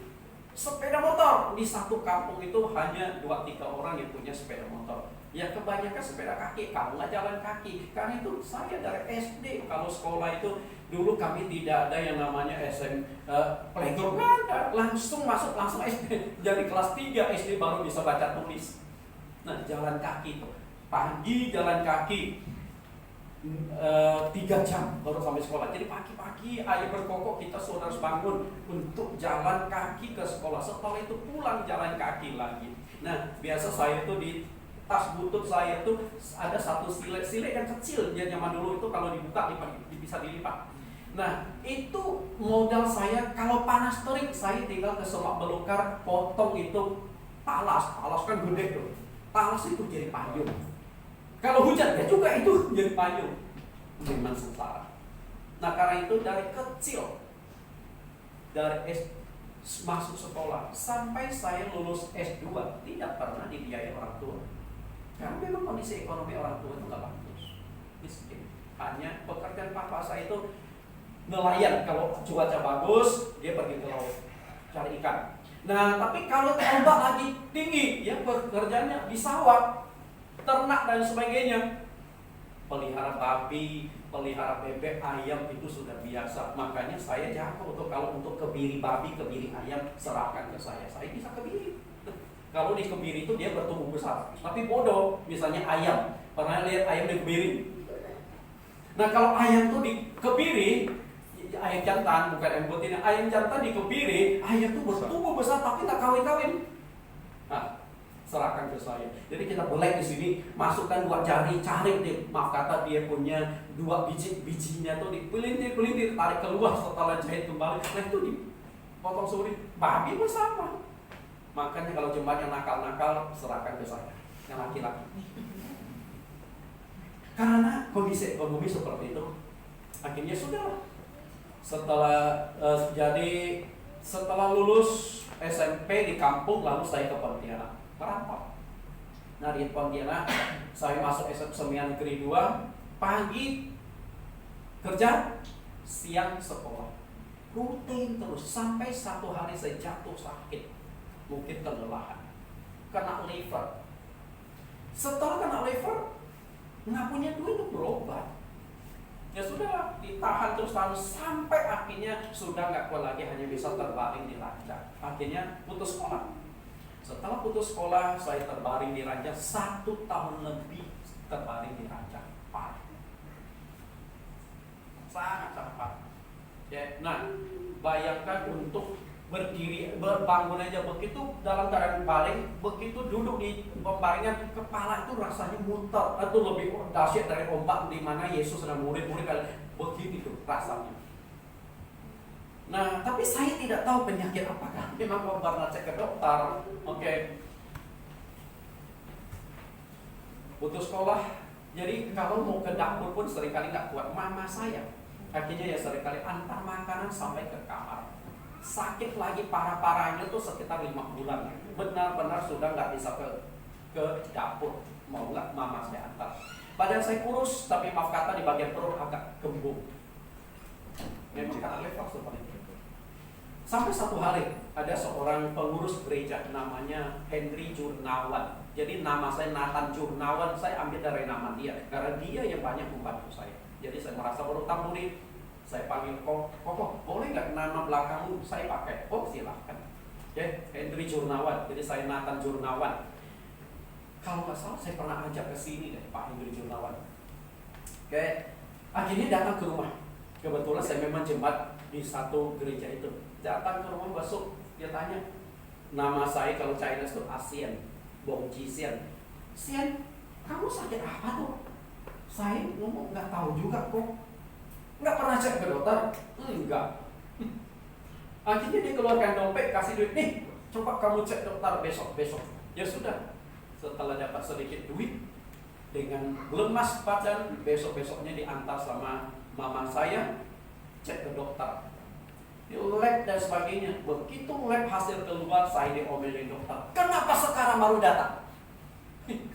sepeda motor. Di satu kampung itu hanya 2-3 orang yang punya sepeda motor. Ya kebanyakan sepeda kaki, kamu nggak jalan kaki. Karena itu saya dari SD, kalau sekolah itu dulu kami tidak ada yang namanya playground, nggak ada. Langsung masuk, langsung SD. Jadi kelas 3 SD baru bisa baca tulis. Nah jalan kaki itu, pagi jalan kaki 3 jam baru sampai sekolah. Jadi pagi-pagi ayah berkokok kita sudah harus bangun untuk jalan kaki ke sekolah. Setelah itu pulang jalan kaki lagi. Nah biasa saya itu di tas butut saya itu ada satu silet yang kecil. Dia zaman dulu itu kalau dibuka bisa dilipat. Nah itu modal saya. Kalau panas terik saya tinggal ke Semak Belukar, potong itu talas kan gede tuh. Talas itu jadi payung. Kalau hujan ya juga itu jadi payung. Memang sengsara. Nah karena itu dari kecil, dari masuk sekolah sampai saya lulus S2 tidak pernah dibiayai orang tua. Karena memang kondisi ekonomi orang tua itu nggak bagus, miskin. Hanya pekerjaan papa saya itu nelayan. Kalau cuaca bagus dia pergi ke laut cari ikan. Nah tapi kalau ombak lagi tinggi, ya pekerjaannya di sawah, ternak dan sebagainya. Pelihara babi, pelihara bebek, ayam itu sudah biasa. Makanya saya jago kalau untuk kebiri babi, kebiri ayam serahkan ke saya. Saya bisa kebiri. Kalau di kebiri itu dia bertumbuh besar. Tapi bodoh, misalnya ayam. Pernah lihat ayam dikebiri? Nah kalau ayam tuh dikebiri, ayam jantan bukan ayam betina, ayam jantan dikebiri, ayam tuh bertumbuh besar tapi tak kawin-kawin. Nah, serahkan ke saya. Jadi kita belek di sini, masukkan 2 jari, cari deh. Maaf kata dia punya 2 bijinya tuh dipelintir, tarik keluar setelah jahit kembali. Nah itu dipotong suri. Babi pun sama. Makanya kalau jemaat yang nakal-nakal serahkan ke saya, yang laki-laki. Karena kondisi ekonomi seperti itu, akhirnya sudah. Setelah lulus SMP di kampung, lalu saya ke Pontianak. Merantau. Nah di Pontianak saya masuk SMEA Negeri 2, pagi kerja, siang sekolah, rutin terus sampai satu hari saya jatuh sakit, mungkin kelelahan, kena liver. Setelah kena liver, nggak punya duit untuk berobat. Ya sudahlah, ditahan terus sampai akhirnya sudah nggak kuat lagi, hanya bisa terbaring di ranjang. Akhirnya putus sekolah. Setelah putus sekolah, saya terbaring di ranjang 1 tahun lebih terbaring di ranjang. Parah. Sangat parah. Ya, nah, bayangkan untuk berdiri, berbangun aja begitu dalam keadaan baring, begitu duduk di pembaringan, kepala itu rasanya muter. Itu lebih dahsyat dari ombak di mana Yesus dan murid-murid begitu tuh rasanya. Nah, tapi saya tidak tahu penyakit apakah. Memang pernah cek ke dokter. Oke. Putus sekolah. Jadi kalau mau ke dapur pun seringkali nggak kuat. Mama saya akhirnya ya seringkali antar makanan sampai ke kamar. Sakit lagi parah-parahnya tuh sekitar 5 bulan. Benar-benar sudah nggak bisa ke dapur. Mau nggak mama saya antar. Badan saya kurus, tapi maaf kata di bagian perut agak gembung. Memang karena level seperti itu. Sampai satu hari ada seorang pengurus gereja namanya Henry Jurnawan. Jadi nama saya Nathan Jurnawan, saya ambil dari nama dia karena dia yang banyak membantu saya. Jadi saya merasa berutang budi. Saya panggil kok boleh nggak nama belakangmu saya pakai? Oh silahkan. Oke, Henry Jurnawan. Jadi saya Nathan Jurnawan. Kalau nggak salah saya pernah ajak ke sini deh Pak Henry Jurnawan. Oke, akhirnya datang ke rumah. Kebetulan saya memang jembat di satu gereja itu. Datang ke rumah besok dia tanya, nama saya kalau Chinese itu ASEAN, Bong Jisian. Sian, kamu sakit apa tuh? Saya ngomong nggak tahu juga kok. Nggak pernah cek ke dokter? Enggak. Akhirnya dia keluarkan dompet, kasih duit nih. Coba kamu cek dokter besok. Ya sudah. Setelah dapat sedikit duit, dengan lemas badan, besoknya diantar sama mama saya cek ke dokter, di lab dan sebagainya. Begitu lab hasil keluar, saya diomelin dokter. Kenapa sekarang baru datang?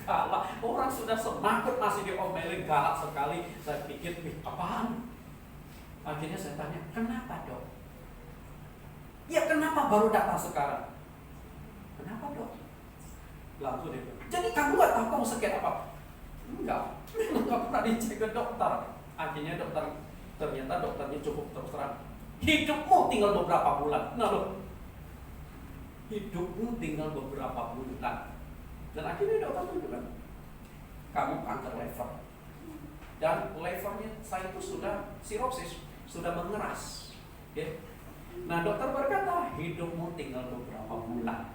Galak, orang sudah semakut masih diomelin, galak sekali. Saya pikir, apaan? Akhirnya saya tanya, kenapa dok? Ya kenapa baru datang sekarang? Kenapa dok? Langsung dia bilang, jadi kamu gak tahu kamu sakit apa? Enggak pernah dicek ke dokter. Akhirnya ternyata dokternya cukup terus terang, hidupmu tinggal beberapa bulan. Nah loh, hidupmu tinggal beberapa bulan. Dan akhirnya dokter tunjukkan, kamu kanker lever. Dan levernya saya itu sudah sirosis, sudah mengeras. Okay? Nah dokter berkata, hidupmu tinggal beberapa bulan.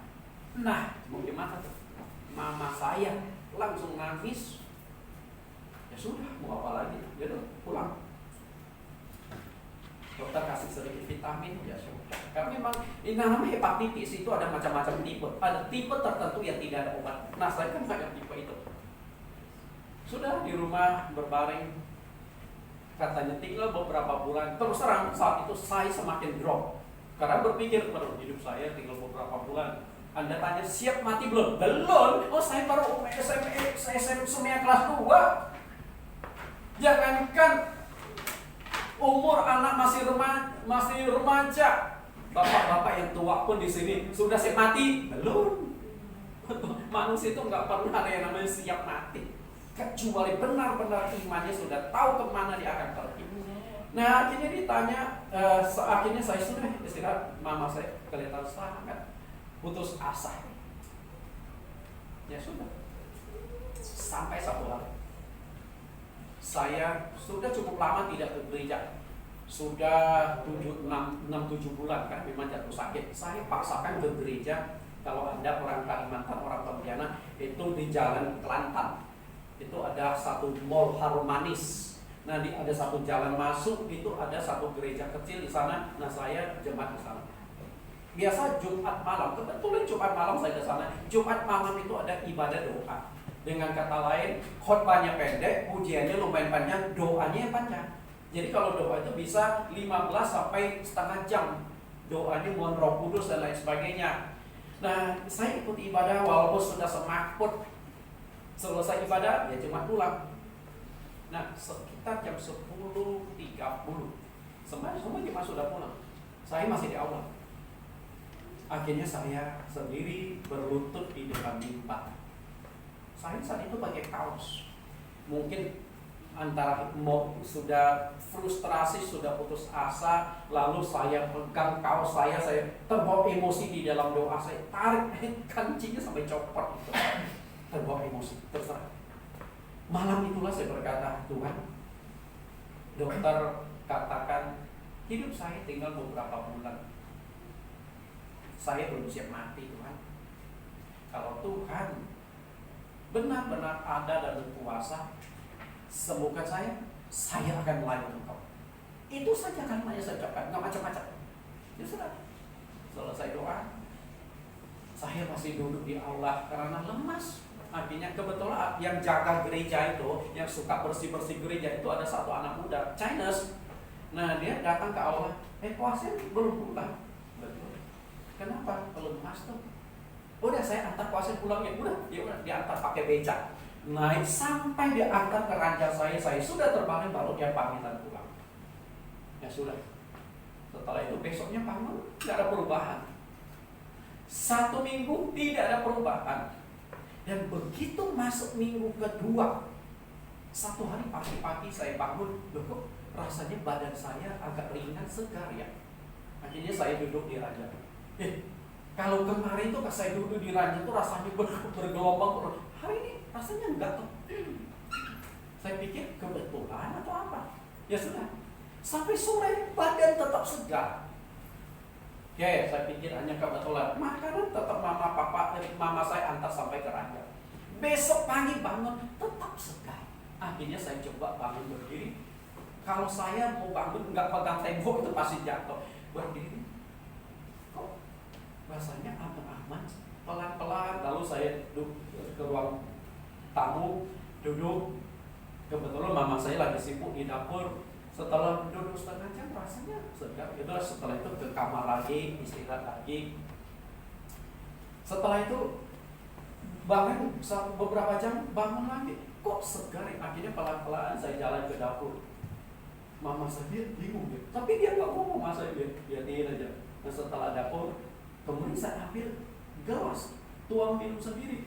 Nah mau gimana tuh? Mama saya langsung nangis. Ya sudah, mau apa lagi? Gitu, pulang. Dokter kasih sedikit vitamin, ya sudah. Karena memang ini namanya hepatitis itu ada macam-macam tipe. Ada tipe tertentu yang tidak ada obat. Nah, saya kan banyak tipe itu. Sudah di rumah berbaring, katanya tinggal beberapa bulan. Terus terang saat itu saya semakin drop. Karena berpikir, hidup saya tinggal beberapa bulan. Anda tanya, siap mati belum? Belum. Oh, saya baru SMA kelas 2. Jangankan umur anak masih remaja. Bapak-bapak yang tua pun di sini sudah siap mati? Belum. Manusia itu nggak pernah ada yang namanya siap mati. Kecuali benar-benar imannya sudah tahu kemana dia akan pergi. Nah, akhirnya ditanya, akhirnya saya sudah istirahat. Mama saya kelihatan sangat putus asa. Ya sudah. Sampai satu hari saya sudah cukup lama tidak ke gereja. Sudah 6-7 bulan kan memang jatuh sakit. Saya paksakan ke gereja. Kalau Anda orang Kalimantan, orang Pontianak, itu di Jalan Kelantan. Itu ada satu mall Harmanis. Nah, ada satu jalan masuk, itu ada satu gereja kecil di sana. Nah, saya jemaat di sana. Biasa Jumat malam, kebetulan Jumat malam saya ke sana. Jumat malam itu ada ibadah doa. Dengan kata lain, khotbahnya pendek, pujiannya lumayan panjang, doanya yang panjang. Jadi kalau doa itu bisa 15 sampai setengah jam. Doanya mohon Roh Kudus dan lain sebagainya. Nah, saya ikut ibadah walaupun sudah semakut. Selesai ibadah, ya cuma pulang. Nah, sekitar jam 10.30 semua jemaat sudah pulang. Saya masih di awal. Akhirnya saya sendiri berlutut di depan mimbar. Saya saat itu pakai kaos. Mungkin antara sudah frustrasi, sudah putus asa, lalu saya pegang kaos saya terbawa emosi di dalam doa, saya tarik kancingnya sampai copot itu. Terbawa emosi, terserah. Malam itulah saya berkata, Tuhan, dokter katakan hidup saya tinggal beberapa bulan. Saya belum siap mati, Tuhan. Kalau Tuhan benar-benar ada dan berkuasa, sembuhkan saya akan melayani Engkau. Itu saja kalimat yang saya ucapkan, nggak macam-macam. Ya sudah. Selesai doa, saya masih duduk di aula karena lemas. Akhirnya kebetulan yang jaga gereja itu, yang suka bersih-bersih gereja itu ada satu anak muda, Chinese. Nah, dia datang ke aula, puasa belum pulang. Betul. Kenapa? Lemas tuh. Udah saya antar puasa pulangnya, udah diantar pakai becak. naik sampai dia angkat ke ranjang saya sudah terbangun, baru dia pamitan pulang. Ya sudah. Setelah itu besoknya bangun, tidak ada perubahan. 1 minggu tidak ada perubahan. Dan begitu masuk minggu kedua, satu hari pagi-pagi saya bangun, loh kok rasanya badan saya agak ringan, segar ya. Akhirnya saya duduk di ranjang. Kalau kemarin tuh pas saya duduk di ranjang tuh rasanya bergelombang. Hari ini rasanya enggak tuh. Saya pikir kebetulan atau apa. Ya sudah. Sampai sore badan tetap segar. Oke, saya pikir hanya kebetulan. Makanan tetap mama saya antar sampai ke ranjang. Besok pagi bangun tetap segar. Akhirnya saya coba bangun berdiri. Kalau saya mau bangun nggak pegang tembok itu pasti jatuh. Berdiri, kok rasanya aman-aman, pelan-pelan. Lalu saya duduk ke ruang tamu, duduk. Kebetulan mama saya lagi sibuk di dapur. Setelah duduk setengah jam rasanya segar. Setelah itu ke kamar lagi, istirahat lagi. Setelah itu bangun beberapa jam, bangun lagi, kok segar. Akhirnya pelan-pelan saya jalan ke dapur. Mama saya bingung ya, tapi dia nggak ngomong. Mama saya liatin aja. Nah, setelah dapur, kemudian saya ambil gelas, tuang minum sendiri.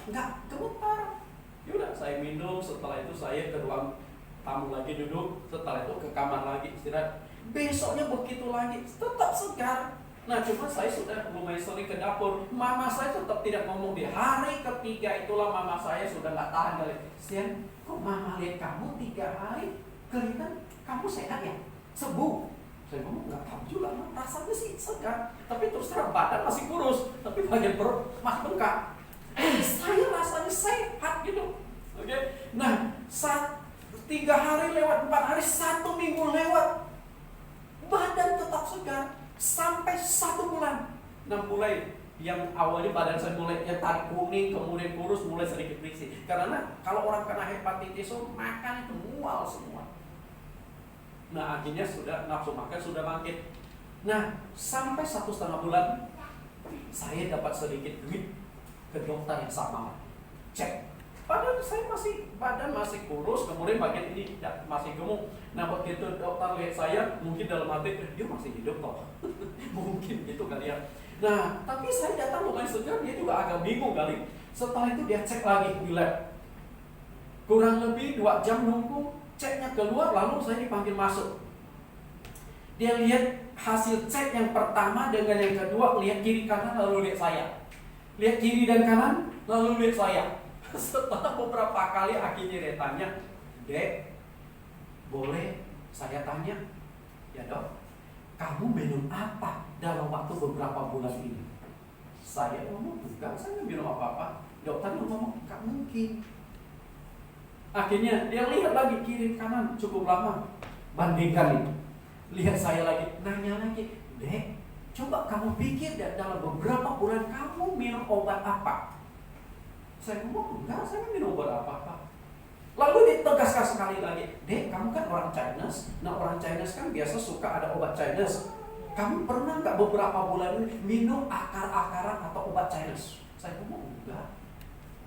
Nggak gemetar. Yaudah, saya minum. Setelah itu saya ke ruang tamu lagi duduk, setelah itu ke kamar lagi istirahat. Besoknya begitu lagi, tetap segar. Nah, cuma saya sudah lumayan sering ke dapur. Mama saya tetap tidak ngomong. Di hari ketiga itulah mama saya sudah nggak tahan kali. Sian, kok mama lihat kamu 3 hari kelihatan kamu sehat ya, sembuh. Saya ngomong nggak tahu juga, rasanya sih segar. Tapi terus terang badan masih kurus, tapi bagian perut masih bengkak. Saya rasanya sehat gitu. Oke, nah 3 hari lewat, 4 hari, 1 minggu lewat, badan tetap segar sampai 1 bulan. Nah, mulai yang awalnya badan saya mulai yang tadi kuning, kemudian kurus, mulai sedikit berisi. Karena kalau orang kena hepatitis makan itu mual semua. Nah, akhirnya sudah nafsu makan sudah bangkit. Nah, sampai 1,5 bulan saya dapat sedikit duit ke dokter yang sama. Cek. Padahal saya badan masih kurus, kemudian bagian ini masih gemuk. Nah, begitu dokter lihat saya, mungkin dalam hati dia masih hidup kok. Mungkin gitu kali ya. Nah, tapi saya datang lumayan segar, dia juga agak bingung kali. Setelah itu dia cek lagi di lab. Kurang lebih 2 jam nunggu, ceknya keluar, lalu saya dipanggil masuk. Dia lihat hasil cek yang pertama dengan yang kedua, lihat kiri kanan lalu lihat saya. Lihat kiri dan kanan lalu lihat saya. Setelah beberapa kali akhirnya dia tanya, "Dek, boleh saya tanya?" "Ya dok, kamu minum apa dalam waktu beberapa bulan ini?" Saya ngomong, "Bukan, saya nggak minum apa-apa." Dokter ngomong, "Nggak mungkin." Akhirnya dia lihat lagi kiri kanan cukup lama, bandingkan itu. Lihat saya lagi, nanya lagi, "Dek, coba kamu pikir dalam beberapa bulan kamu minum obat apa?" Saya ngomong, "Enggak, saya minum obat apa-apa." Lalu ditegaskan sekali lagi, "Dek, kamu kan orang Chinese. Nah, orang Chinese kan biasa suka ada obat Chinese. Kamu pernah nggak beberapa bulan ini minum akar-akaran atau obat Chinese?" Saya ngomong, "Enggak."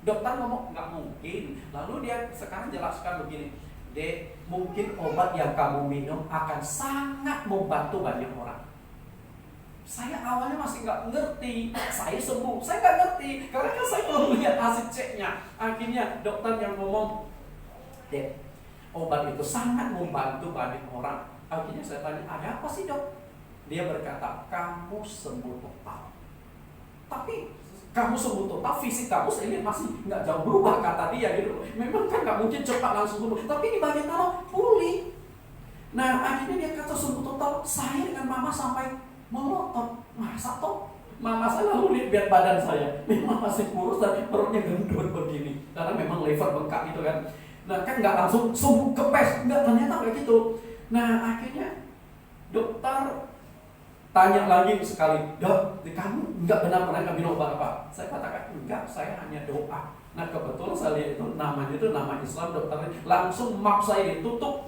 Dokter ngomong, "Nggak mungkin." Lalu dia sekarang jelaskan begini, "Dek, mungkin obat yang kamu minum akan sangat membantu banyak orang." Saya awalnya masih nggak ngerti, saya sembuh, saya nggak ngerti, karena kan saya belum lihat hasil ceknya. Akhirnya dokter yang ngomong, "Dek, obat itu sangat membantu banyak orang." Akhirnya saya tanya, "Ada apa sih dok?" Dia berkata, "Kamu sembuh total." Tapi kamu sembuh total, fisik kamu saya lihat masih nggak jauh berubah, kata dia gitu. Memang kan nggak mungkin cepat langsung sembuh, tapi di bagian dalam pulih. Nah, akhirnya dia kata sembuh total. Saya dengan mama sampai melotot, "Masa toh?" Mama saya lalu lihat badan saya, memang masih kurus dan perutnya gendut begini, karena memang liver bengkak gitu kan. Nah, kan nggak langsung sembuh kepes, nggak, ternyata kayak gitu. Nah, akhirnya dokter tanya lagi sekali, "Dok, kamu nggak benar-benar nggak minum obat apa?" Saya katakan, "Enggak, saya hanya doa." Nah, kebetulan saya lihat itu namanya itu nama Islam, dokternya langsung map saya ditutup.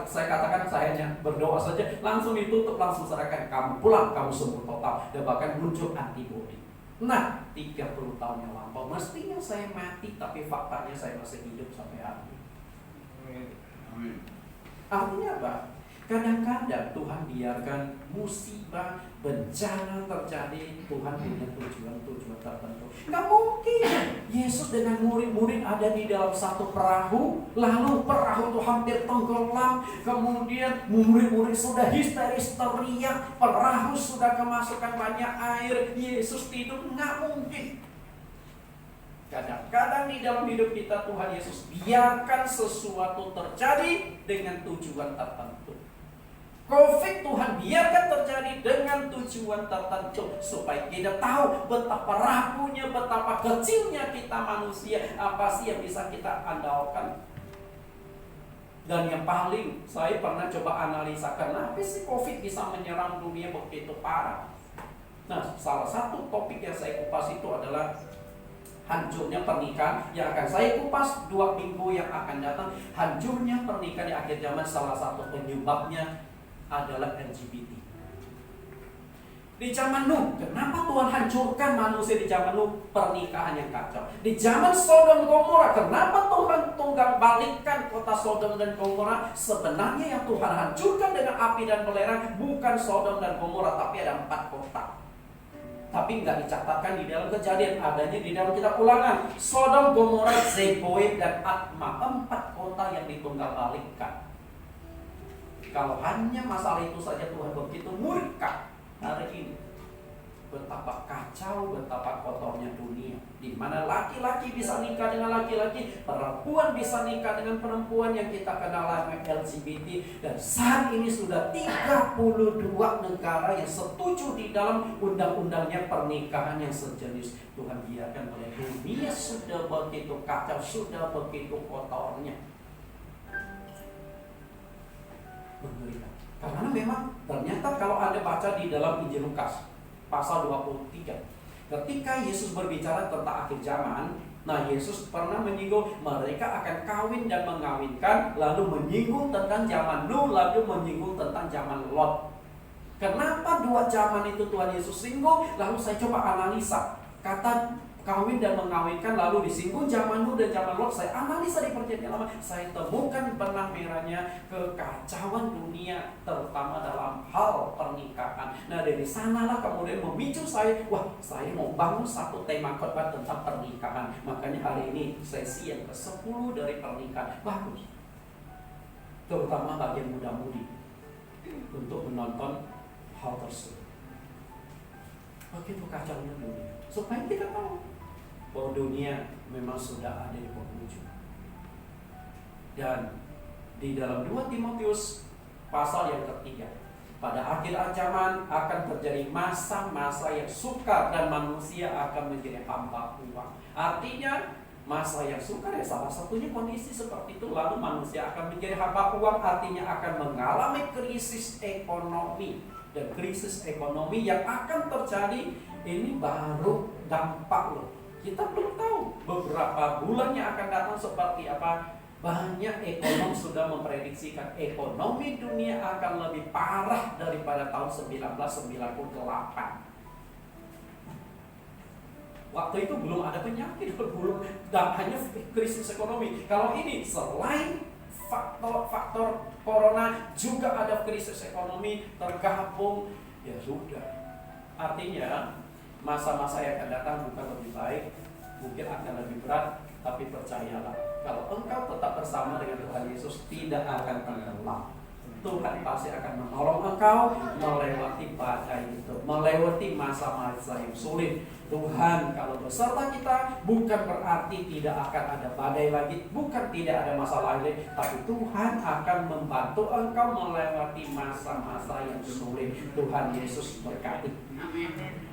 Saya katakan saya hanya berdoa saja, langsung ditutup, langsung serahkan, "Kamu pulang, kamu sembuh total." Dan bahkan muncul antibodi. Nah, 30 tahun yang lampau, mestinya saya mati, tapi faktanya saya masih hidup sampai hari ini. Artinya apa? Kadang-kadang Tuhan biarkan musibah, bencana terjadi. Tuhan punya tujuan-tujuan tertentu. Nggak mungkin Yesus dengan murid-murid ada di dalam satu perahu, lalu perahu itu hampir tenggelam, kemudian murid-murid sudah histeris teriak, perahu sudah kemasukan banyak air, Yesus tidur. Nggak mungkin. Kadang-kadang di dalam hidup kita Tuhan Yesus biarkan sesuatu terjadi dengan tujuan tertentu. Covid Tuhan biarkan terjadi dengan tujuan tertentu, supaya kita tahu betapa rapuhnya, betapa kecilnya kita manusia, apa sih yang bisa kita andalkan. Dan yang paling saya pernah coba analisa, kenapa sih Covid bisa menyerang dunia begitu parah. Nah, salah satu topik yang saya kupas itu adalah hancurnya pernikahan, yang akan saya kupas 2 minggu yang akan datang. Hancurnya pernikahan di akhir zaman, salah satu penyebabnya adalah LGBT. Di zaman Nuh, kenapa Tuhan hancurkan manusia di zaman Nuh? Pernikahan yang kacau. Di zaman Sodom Gomora, kenapa Tuhan tunggang balikkan kota Sodom dan Gomora? Sebenarnya yang Tuhan hancurkan dengan api dan belerang bukan Sodom dan Gomora, tapi ada 4 kota. Tapi nggak dicatatkan di dalam Kejadian, adanya di dalam kitab Ulangan. Sodom, Gomora, Zeboim, dan Atma, 4 kota yang ditunggang balikkan. Kalau hanya masalah itu saja Tuhan begitu murka hari ini. Betapa kacau, betapa kotornya dunia, di mana laki-laki bisa nikah dengan laki-laki, perempuan bisa nikah dengan perempuan, yang kita kenal dengan LGBT. Dan saat ini sudah 32 negara yang setuju di dalam undang-undangnya pernikahan yang sejenis. Tuhan biarkan oleh dunia sudah begitu kacau, sudah begitu kotornya. Mengerikan. Karena memang ternyata kalau Anda baca di dalam Injil Lukas pasal 23, ketika Yesus berbicara tentang akhir zaman, nah Yesus pernah menyinggung mereka akan kawin dan mengawinkan, lalu menyinggung tentang zaman Nuh, lalu menyinggung tentang zaman Lot. Kenapa 2 zaman itu Tuhan Yesus singgung? Lalu saya coba analisa kata kawin dan mengawinkan, lalu disinggung zaman Nuh dan zaman Lot. Saya analisa di Perjanjian Lama, saya temukan benang merahnya kekacauan dunia, terutama dalam hal pernikahan. Nah, dari sanalah kemudian memicu saya, wah, saya mau bangun satu tema khotbah tentang pernikahan. Makanya hari ini sesi yang ke-10 dari pernikahan. Bagus, terutama bagi muda-mudi untuk menonton hal tersebut. Begitu kacaunya dunia, supaya kita tahu bahwa dunia memang sudah ada di penghujung. Dan di dalam 2 Timotius pasal yang ketiga, pada akhir zaman akan terjadi masa-masa yang sukar dan manusia akan menjadi hamba uang. Artinya masa yang sukar ya salah satunya kondisi seperti itu. Lalu manusia akan menjadi hamba uang, artinya akan mengalami krisis ekonomi. Dan krisis ekonomi yang akan terjadi ini baru dampak loh. Kita belum tahu beberapa bulan yang akan datang seperti apa. Banyak ekonom sudah memprediksikan ekonomi dunia akan lebih parah daripada tahun 1998. Waktu itu belum ada penyakit, belum, dan hanya krisis ekonomi. Kalau ini selain faktor corona juga ada krisis ekonomi tergabung, ya sudah. Artinya masa-masa yang akan datang bukan lebih baik, mungkin akan lebih berat, tapi percayalah, kalau engkau tetap bersama dengan Tuhan Yesus, tidak akan tenggelam. Tuhan pasti akan menolong engkau melewati badai itu, melewati masa-masa yang sulit. Tuhan kalau beserta kita, bukan berarti tidak akan ada badai lagi, bukan tidak ada masalah lagi, tapi Tuhan akan membantu engkau melewati masa-masa yang sulit. Tuhan Yesus berkati. Amin.